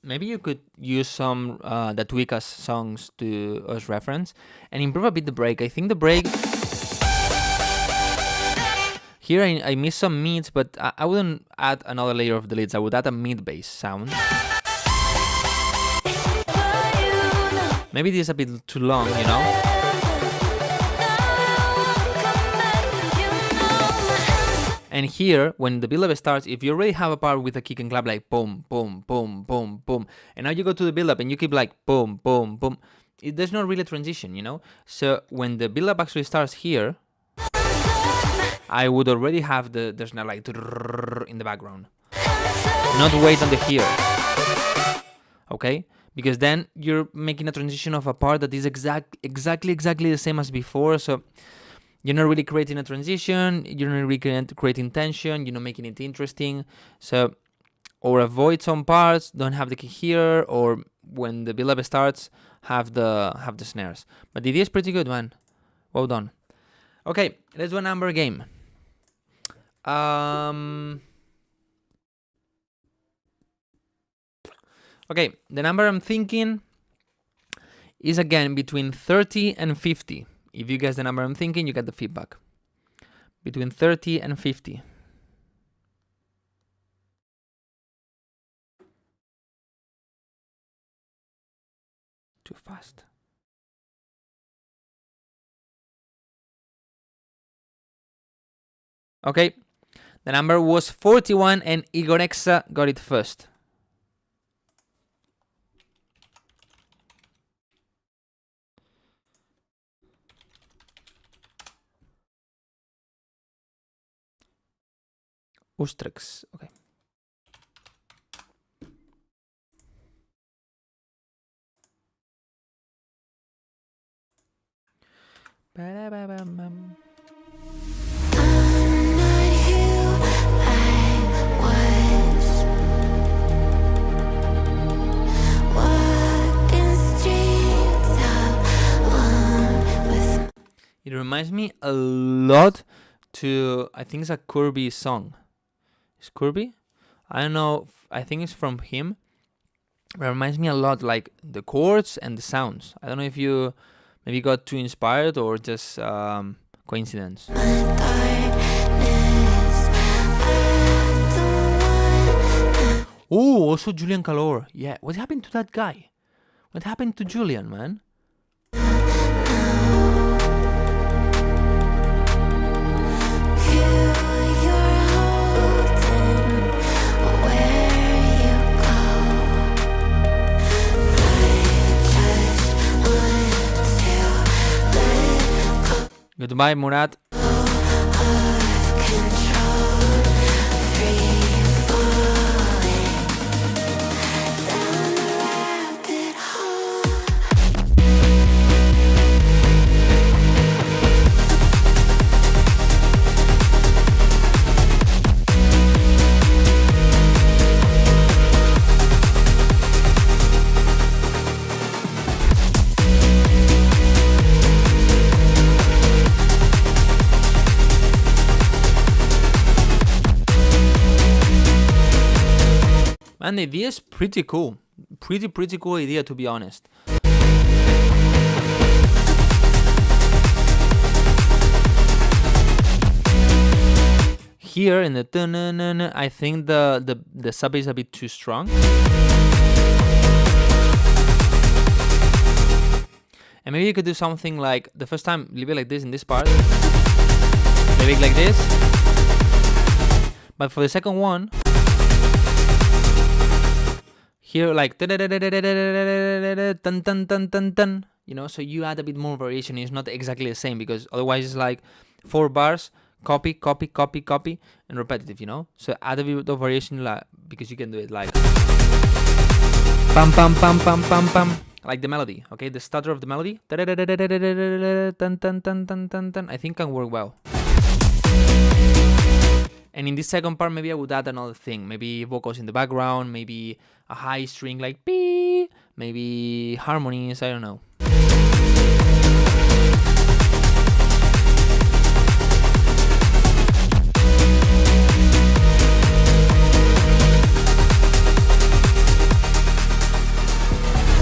maybe you could use some the Tweakas songs to as reference and improve a bit the break. I think the break here I missed some mids, but I wouldn't add another layer of the leads. I would add a mid bass sound. Maybe this is a bit too long, you know. And here, when the build-up starts, if you already have a part with a kick and clap like boom, boom, boom, boom, boom, and now you go to the build-up and you keep like boom, boom, boom, there's not really a transition, you know? So when the build-up actually starts here, I would already have there's not like in the background. Not wait on the here. Okay? Because then you're making a transition of a part that is exactly the same as before, so you're not really creating a transition, you're not really creating tension, you're not making it interesting. So, or avoid some parts, don't have the kick here, or when the build-up starts, have the snares. But the idea is pretty good, man. Well done. Okay, let's do a number game. Okay, the number I'm thinking is again between 30 and 50. If you guess the number I'm thinking, you get the feedback. Between 30 and 50. Too fast. Okay. The number was 41 and Igorexa got it first. Ustrex, okay. Ba-da-ba-bam-bam. I'm not who I was. Walking streets alone with It reminds me a lot to, I think it's a Kirby song. Is Kirby? I don't know. I think it's from him. It reminds me a lot, like the chords and the sounds. I don't know if you maybe got too inspired or just coincidence. my darkness. I Oh, also Julian Calor. Yeah, what happened to that guy? What happened to Julian, man? who you're holding, where you go. I just want to let Goodbye, Murat. control, free falling down the rabbit hole. Man, the idea is pretty cool. Pretty cool idea, to be honest. Here in the dun-dun-dun-dun, I think the sub is a bit too strong. And maybe you could do something like the first time, leave it like this in this part. Leave it like this. But for the second one, here like dun dun dun dun dun, you know, so you add a bit more variation. It's not exactly the same because otherwise it's like 4 bars, copy, copy, copy, copy, and repetitive, you know. So add a bit of variation, like, because you can do it like pam pam pam pam pam pam, like the melody, okay, the stutter of the melody, dun dun dun dun dun dun, I think can work well. And in this second part, maybe I would add another thing. Maybe vocals in the background, maybe a high string like B, maybe harmonies, I don't know.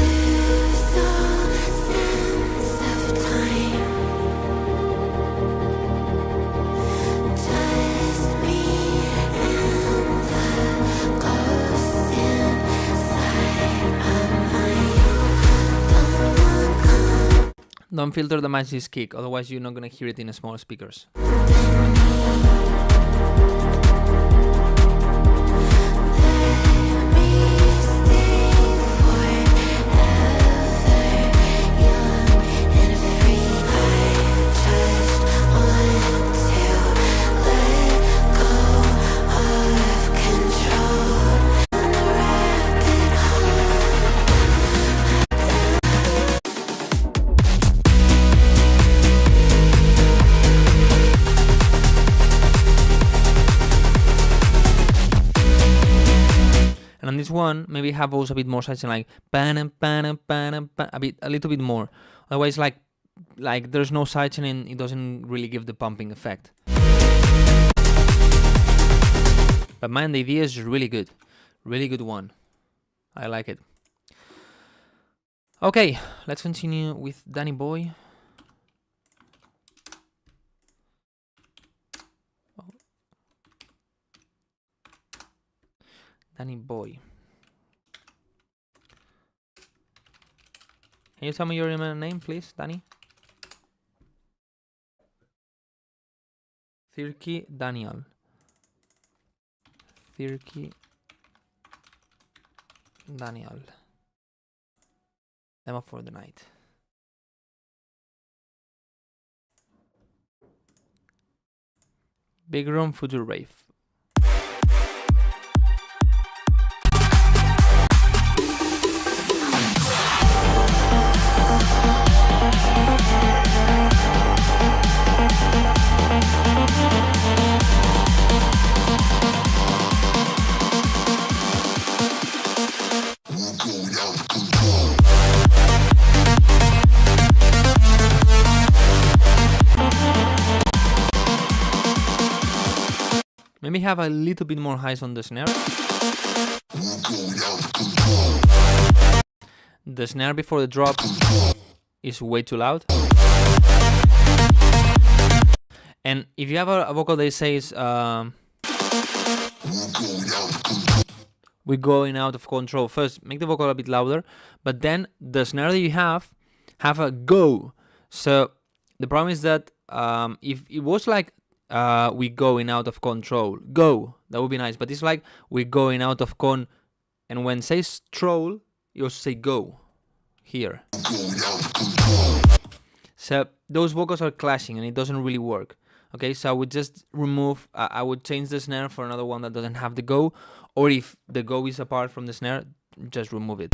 Lose all sense of time. Just me and the ghost inside of my own. Don't filter the Magic's kick, otherwise you're not gonna hear it in small speakers. Let me stay forever young and free. I just want to let go of control. On the rabbit hole. And on this one, maybe have also a bit more sidechain, like pan pan pan, a little bit more. Otherwise, like there's no sidechain and it doesn't really give the pumping effect. But man, the idea is really good one. I like it. Okay, let's continue with Danny Boy. Danny Boy. Can you tell me your name, please, Danny? Thirki Daniel. Thirky. Daniel. Demo for the night. Big room, future rave. Maybe have a little bit more highs on the snare. The snare before the drop is way too loud. And if you have a vocal that says we're going out of control, first make the vocal a bit louder, but then the snare that you have a go. So the problem is that if it was like we're going out of control, go, that would be nice, but it's like we're going out of con, and when it says troll, you also say go here. So those vocals are clashing and it doesn't really work. Okay, so I would just remove, I would change the snare for another one that doesn't have the go, or if the go is apart from the snare, just remove it.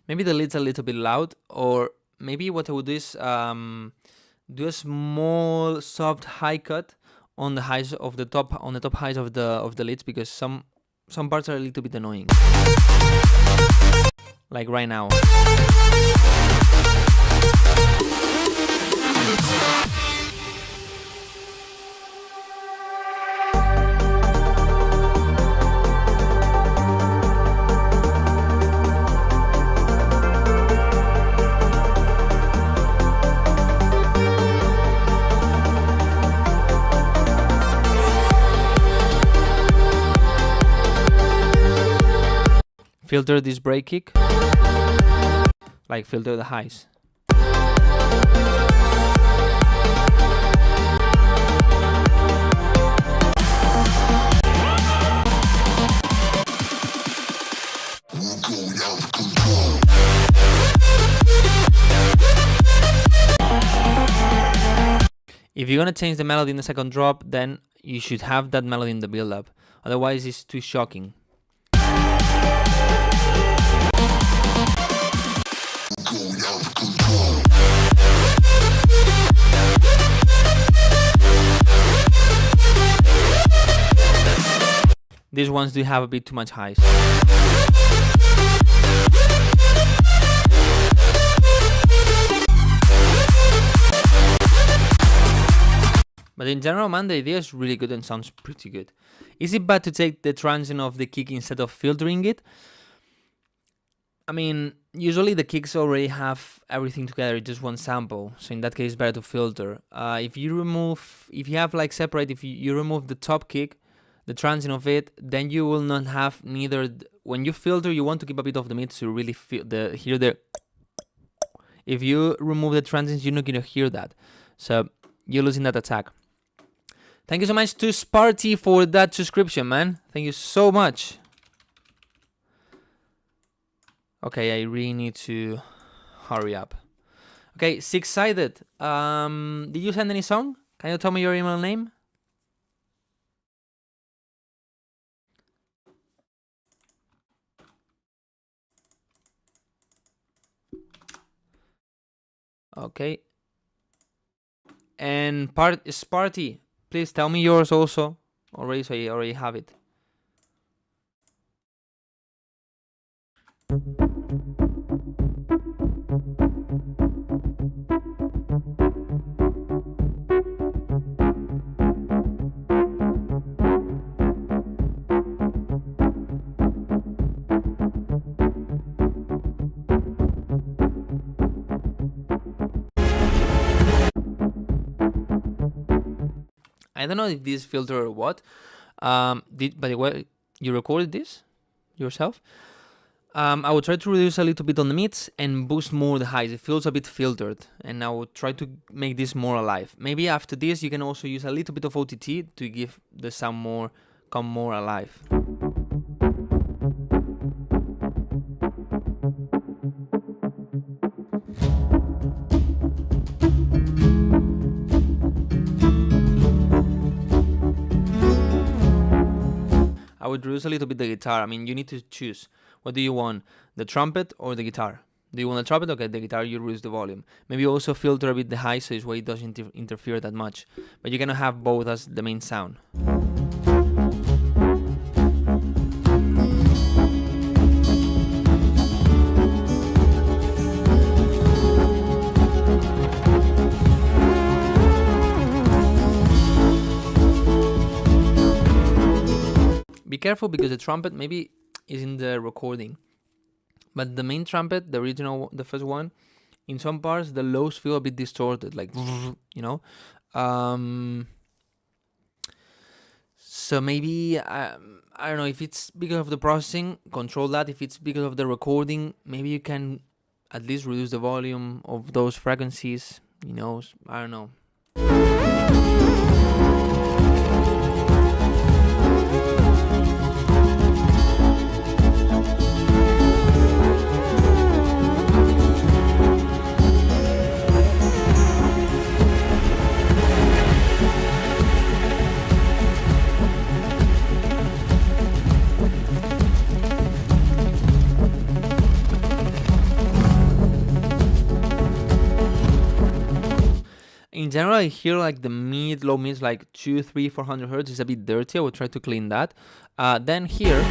Maybe the lead's a little bit loud, or maybe what I would do is do a small soft high cut on the highs of the top, on the top highs of the leads, because some parts are a little bit annoying. Like right now. Filter this break kick, like filter the highs. If you're gonna change the melody in the second drop, then you should have that melody in the build-up. Otherwise, it's too shocking. These ones do have a bit too much highs. But in general, man, the idea is really good and sounds pretty good. Is it bad to take the transient of the kick instead of filtering it? I mean, usually the kicks already have everything together, just one sample. So in that case, it's better to filter. If you have like separate, if you remove the top kick, the transient of it, then you will not have neither. When you filter, you want to keep a bit of the mid to really feel hear the. If you remove the transients, you're not gonna hear that, so you're losing that attack. Thank you so much to Sparty for that subscription, man. Thank you so much. Okay, I really need to hurry up. Okay, Six-Sided. Did you send any song? Can you tell me your email name? Okay. And Sparty, please tell me yours also. Already, so I already have it. I don't know if this filter or what. By the way, you recorded this yourself? I would try to reduce a little bit on the mids and boost more the highs. It feels a bit filtered, and I would try to make this more alive. Maybe after this, you can also use a little bit of OTT to give the sound come more alive. I would reduce a little bit the guitar. I mean, you need to choose. What do you want? The trumpet or the guitar? Do you want the trumpet? Okay, the guitar, you reduce the volume. Maybe also filter a bit the high so this way it doesn't interfere that much. But you cannot have both as the main sound. Be careful because the trumpet maybe is in the recording, but the main trumpet, the original, the first one, in some parts the lows feel a bit distorted, like you know. So maybe I don't know if it's because of the processing, control that. If it's because of the recording, maybe you can at least reduce the volume of those frequencies. You know, I don't know. In general, I hear like the low mids, like 200, 300, 400 hertz is a bit dirty. I will try to clean that. Then here,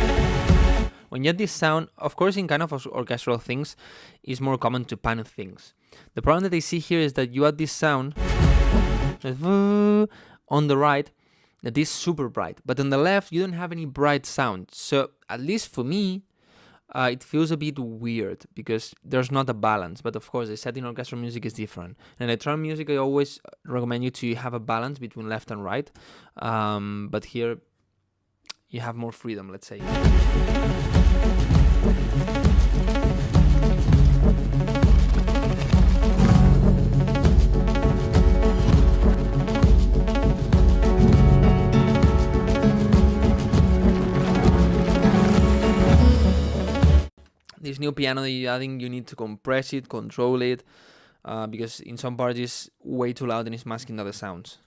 when you get this sound, of course, in kind of orchestral things, it's more common to pan things. The problem that I see here is that you add this sound on the right that is super bright, but on the left you don't have any bright sound. So at least for me, it feels a bit weird because there's not a balance. But of course, the setting orchestral music is different. And electronic music, I always recommend you to have a balance between left and right. But here, you have more freedom, let's say. This new piano that you're adding, you need to compress it, control it, because in some parts it's way too loud and it's masking other sounds.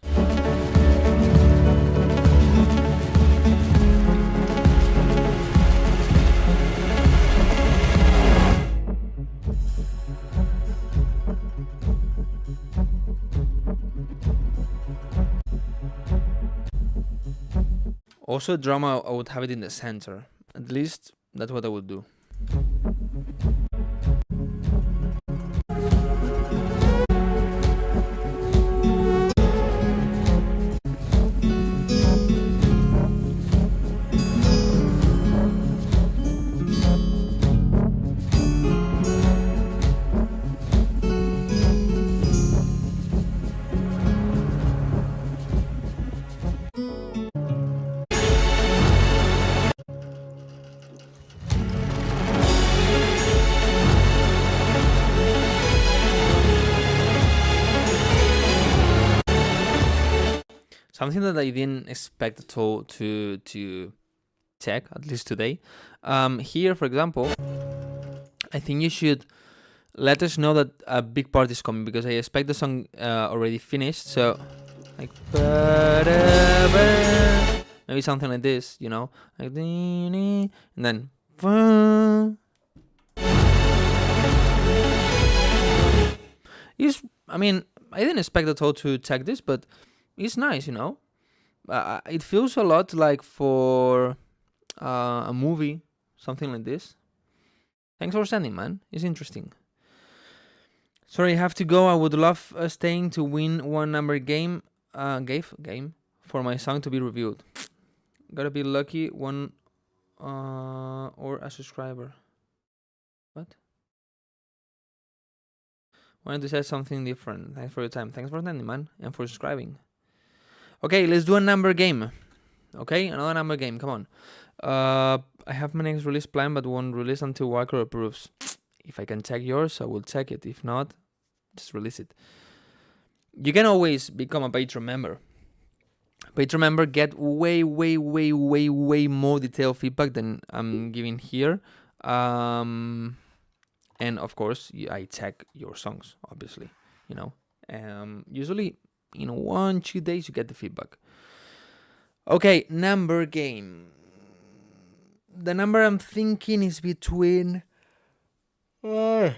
Also, drum, I would have it in the center. At least that's what I would do. Something that I didn't expect at all to check, at least today. Here, for example, I think you should let us know that a big part is coming, because I expect the song already finished. So, like, maybe something like this, you know, like, and then. I mean, I didn't expect at all to check this, but it's nice, you know. It feels a lot like for a movie, something like this. Thanks for sending, man. It's interesting. Sorry, I have to go. I would love staying to win one number game for my song to be reviewed. Gotta be lucky one or a subscriber. What? Wanted to say something different. Thanks for your time. Thanks for sending, man, and for subscribing. Okay, let's do a number game. Okay, another number game. Come on. I have my next release plan, but won't release until Wildcrow approves. If I can check yours, I will check it. If not, just release it. You can always become a Patreon member. Patreon member get way more detailed feedback than I'm giving here. And of course, I check your songs, obviously. You know, usually in 1-2 days you get the feedback. Okay, number game. The number I'm thinking is between 1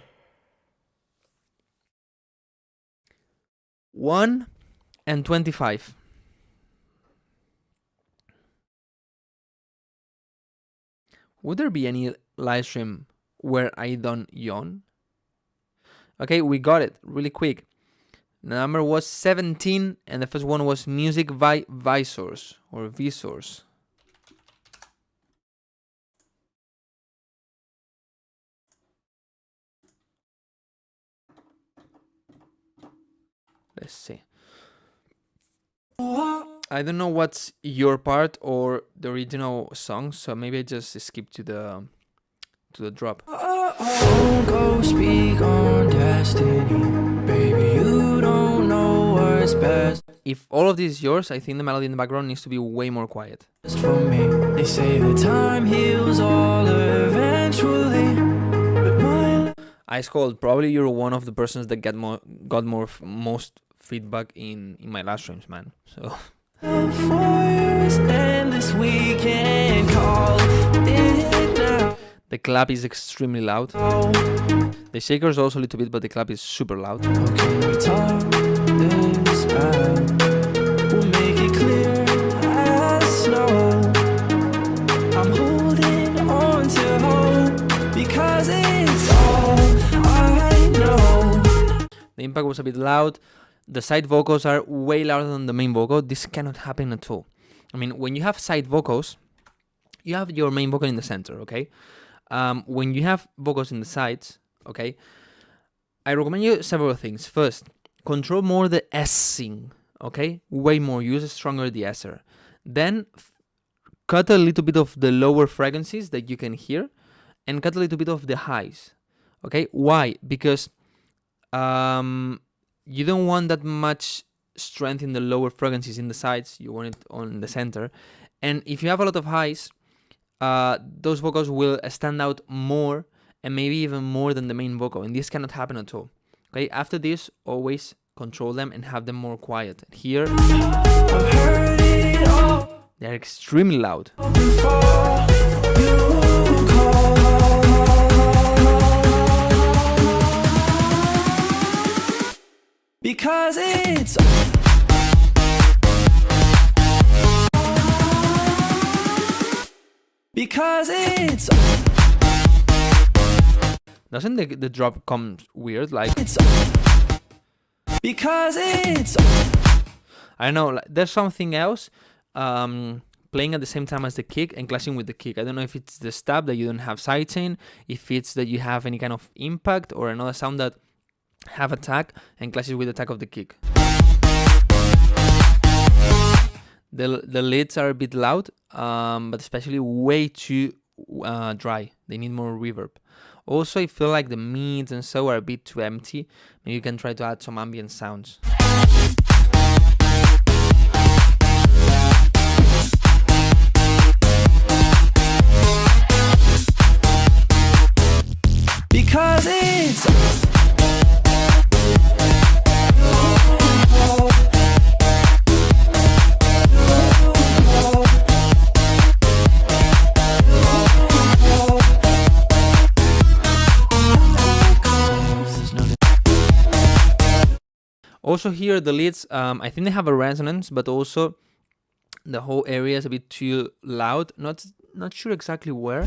and 25. Would there be any live stream where I don't yawn? Okay, we got it really quick. The number was 17, and the first one was Music Visors or Visors. Let's see. I don't know what's your part or the original song, so maybe I just skip to the drop. Don't go speak on destiny, baby, you don't know what's best If all of this is yours, I think the melody in the background needs to be way more quiet. for me. They say the time heals all eventually, but my Ice Cold, probably you're one of the persons that got most feedback in my live streams, man. So love for you is endless, we can call it now. the clap is extremely loud. The shaker is also a little bit, but the clap is super loud. Can we talk this out? We'll make it clear as snow. I'm holding on to hope because it's all I know. The impact was a bit loud. The side vocals are way louder than the main vocal. This cannot happen at all. I mean, when you have side vocals, you have your main vocal in the center, okay? When you have vocals in the sides, okay, I recommend you several things. First, control more the S-ing, okay? Way more. Use a stronger de-esser. Then, cut a little bit of the lower frequencies that you can hear and cut a little bit of the highs, okay? Why? Because you don't want that much strength in the lower frequencies in the sides. You want it on the center. And if you have a lot of highs, those vocals will stand out more and maybe even more than the main vocal. And this cannot happen at all. Okay, after this, always control them and have them more quiet. Here, I've heard it all they're extremely loud. before you call. Because it's Doesn't the drop come weird? Like, because it's I don't know, like, there's something else playing at the same time as the kick and clashing with the kick. I don't know if it's the stab that you don't have sights in, if it's that you have any kind of impact or another sound that have attack and clashes with the attack of the kick. The leads are a bit loud, but especially way too dry. They need more reverb. Also, I feel like the mids and so are a bit too empty. Maybe you can try to add some ambient sounds. because it's Also here, the leads, I think they have a resonance, but also the whole area is a bit too loud. Not sure exactly where.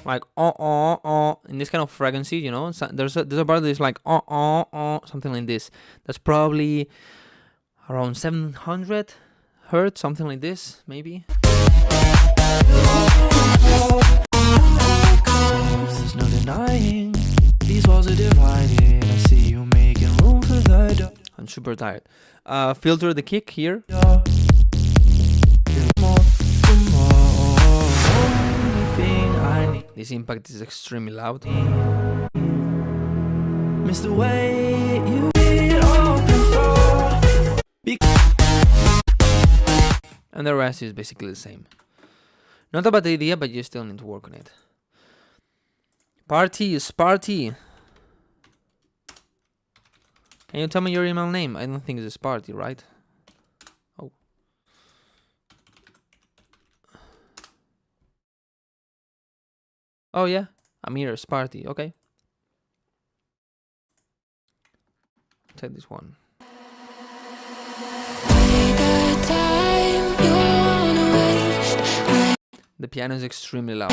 Like in this kind of frequency, you know. So there's a part that is like something like this. That's probably around 700 hertz, something like this, maybe. there's no denying these walls are divided. I see you making room for the door. I'm super tired. Filter the kick here. This impact is extremely loud. Miss the way you did all before. And the rest is basically the same. Not a bad idea, but you still need to work on it. Party is party. Can you tell me your email name? I don't think it's Party, right? Oh. Oh yeah, Amir Sparty. Okay. Take this one. The piano is extremely loud.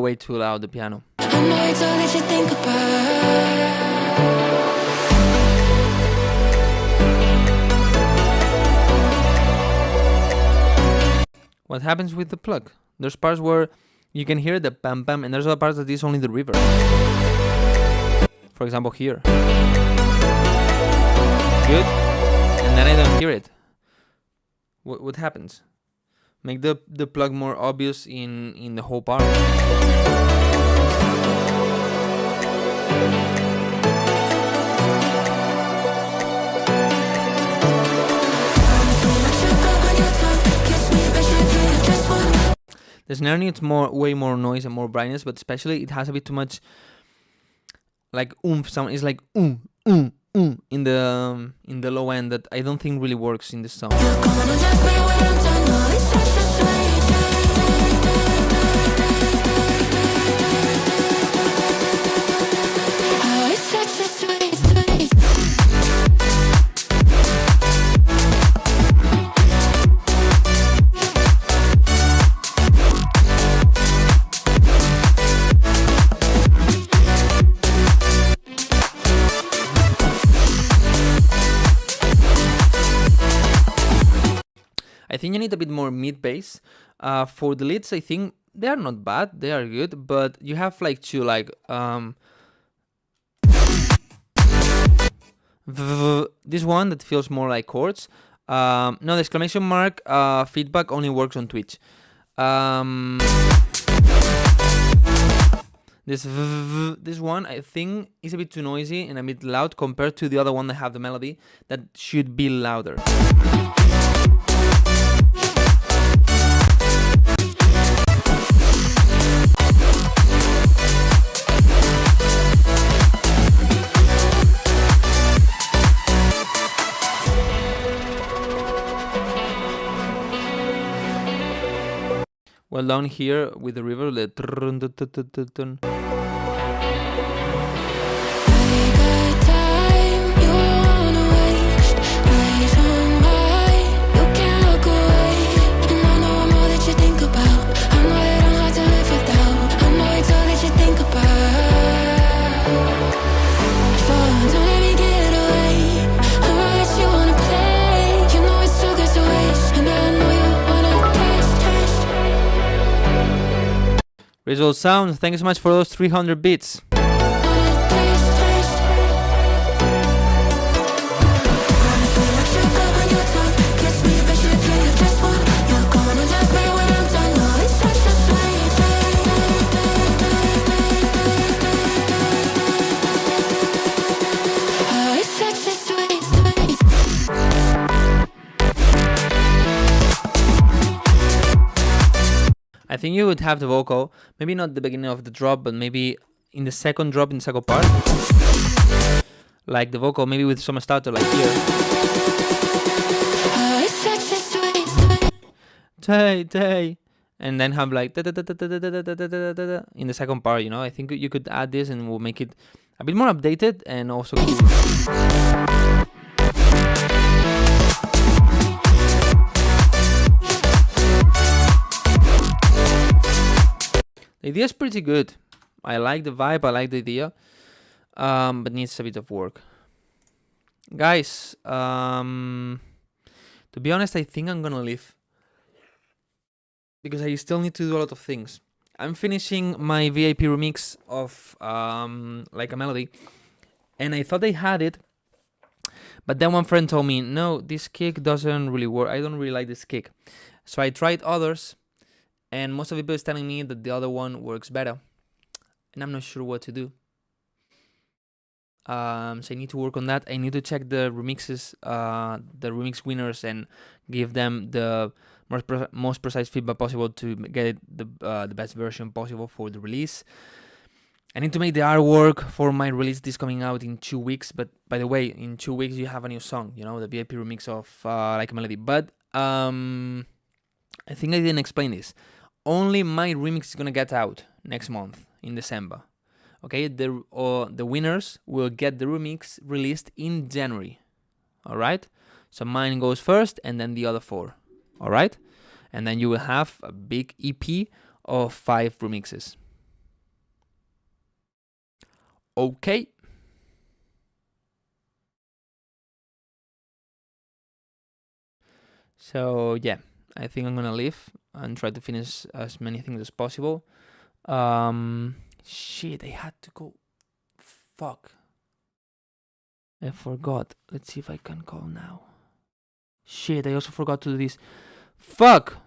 Way too loud, the piano. What happens with the plug? There's parts where you can hear the bam bam, and there's other parts that is only the reverb. For example, here. Good. And then I don't hear it. What happens? Make the plug more obvious in the whole part. The snare needs way more noise and more brightness, but especially it has a bit too much like oomph sound. It's like in the low end that I don't think really works in the song. I think you need a bit more mid bass. For the leads, I think they are not bad. They are good, but you have like to like this one that feels more like chords. No, the exclamation mark feedback only works on Twitch. This one I think is a bit too noisy and a bit loud compared to the other one that have the melody that should be louder. Well, down here with the river, the Result Sound, thank you so much for those 300 bits. I think you would have the vocal, maybe not the beginning of the drop, but maybe in the second drop, in the second part. Like the vocal, maybe with some starter like here. Tay. And then have like in the second part, you know. I think you could add this and we'll make it a bit more updated and also cool. The idea is pretty good. I like the vibe, I like the idea, but needs a bit of work. Guys, to be honest, I think I'm gonna leave. because I still need to do a lot of things. I'm finishing my VIP remix of Like a Melody, and I thought I had it, but then one friend told me, no, this kick doesn't really work. I don't really like this kick. So I tried others, and most of the people is telling me that the other one works better, and I'm not sure what to do. So I need to work on that. I need to check the remixes, the remix winners, and give them the most precise feedback possible to get the best version possible for the release. I need to make the artwork for my release. This coming out in 2 weeks. But by the way, in 2 weeks you have a new song. You know, the VIP remix of Like a Melody. But I think I didn't explain this. Only my remix is gonna get out next month in December. Okay, the winners will get the remix released in January. All right, so mine goes first, and then the other 4. All right, and then you will have a big EP of 5 remixes. Okay. So yeah, I think I'm gonna leave and try to finish as many things as possible. Shit, I had to go. Fuck. I forgot. Let's see if I can call now. Shit, I also forgot to do this. Fuck!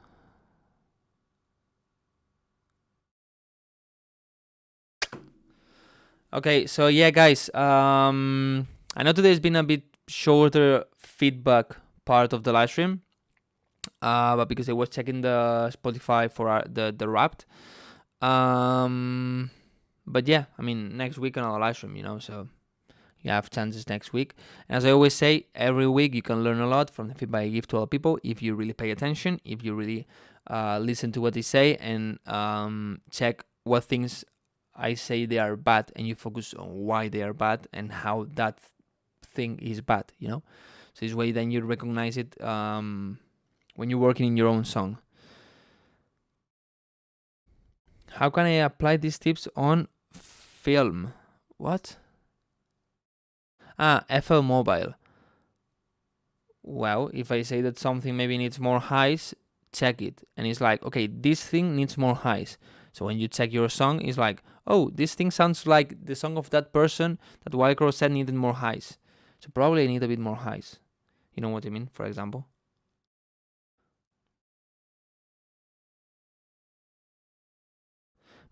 Okay, so yeah, guys. I know today's been a bit shorter feedback part of the live stream. But because I was checking the Spotify for the Wrapped. But yeah, I mean, next week another live stream, you know, so you have chances next week. And as I always say, every week you can learn a lot from the feedback I give to other people if you really pay attention, if you really listen to what they say, and check what things I say they are bad, and you focus on why they are bad and how that thing is bad, you know. So this way then you recognize it when you're working in your own song. How can I apply these tips on film? What? FL Mobile. Well, if I say that something maybe needs more highs, check it. And it's like, okay, this thing needs more highs. So when you check your song, it's like, oh, this thing sounds like the song of that person that Wildcrow said needed more highs. So probably I need a bit more highs. You know what I mean, for example?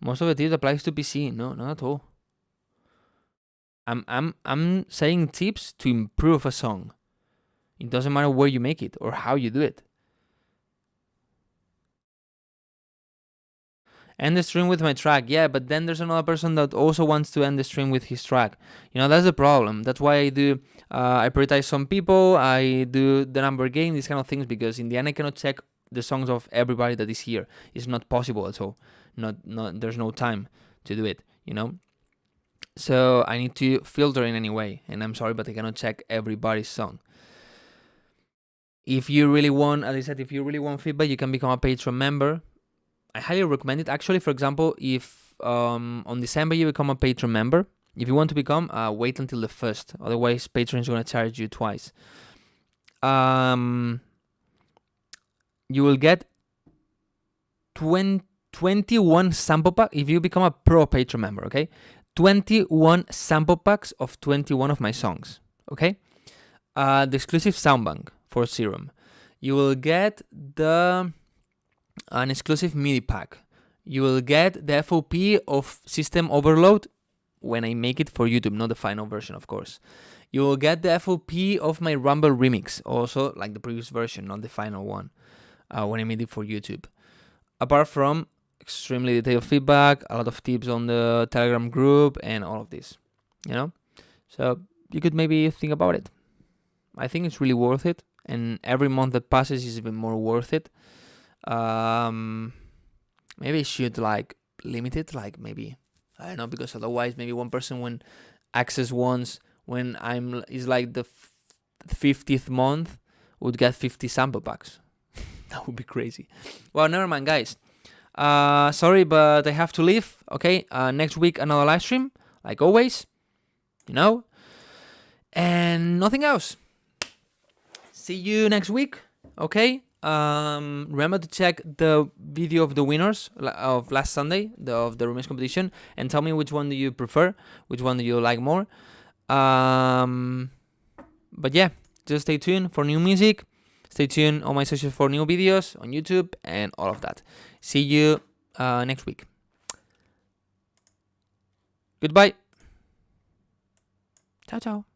Most of the tips applies to PC. No, not at all. I'm saying tips to improve a song. It doesn't matter where you make it or how you do it. End the stream with my track. Yeah, but then there's another person that also wants to end the stream with his track. You know, that's the problem. That's why I do, I prioritize some people, I do the number game, these kind of things, because in the end I cannot check the songs of everybody that is here. It's not possible at all. There's no time to do it, you know? So I need to filter in any way, and I'm sorry, but I cannot check everybody's song. If you really want, as I said, if you really want feedback, you can become a Patreon member. I highly recommend it. Actually, for example, if on December you become a Patreon member, if you want to become, wait until the 1st. Otherwise, Patreon is going to charge you twice. You will get 21 sample packs if you become a pro Patreon member, okay? 21 sample packs of 21 of my songs, okay? The exclusive sound bank for Serum. You will get an exclusive MIDI pack. You will get the FOP of System Overload when I make it for YouTube, not the final version, of course. You will get the FOP of my Rumble remix, also like the previous version, not the final one, when I made it for YouTube. Apart from extremely detailed feedback, a lot of tips on the Telegram group, and all of this, you know? So you could maybe think about it. I think it's really worth it, and every month that passes is even more worth it. Maybe I should like limit it, like maybe, I don't know, because otherwise maybe one person when access once when is like the 50th month would get 50 sample packs. That would be crazy. Well, never mind, guys. Sorry, but I have to leave. Okay, next week another live stream, like always, you know, and nothing else. See you next week. Okay. remember to check the video of the winners of last Sunday of the remix competition, and tell me which one do you prefer, which one do you like more. But yeah, just stay tuned for new music. Stay tuned on my socials for new videos on YouTube and all of that. See you next week. Goodbye. Ciao, ciao.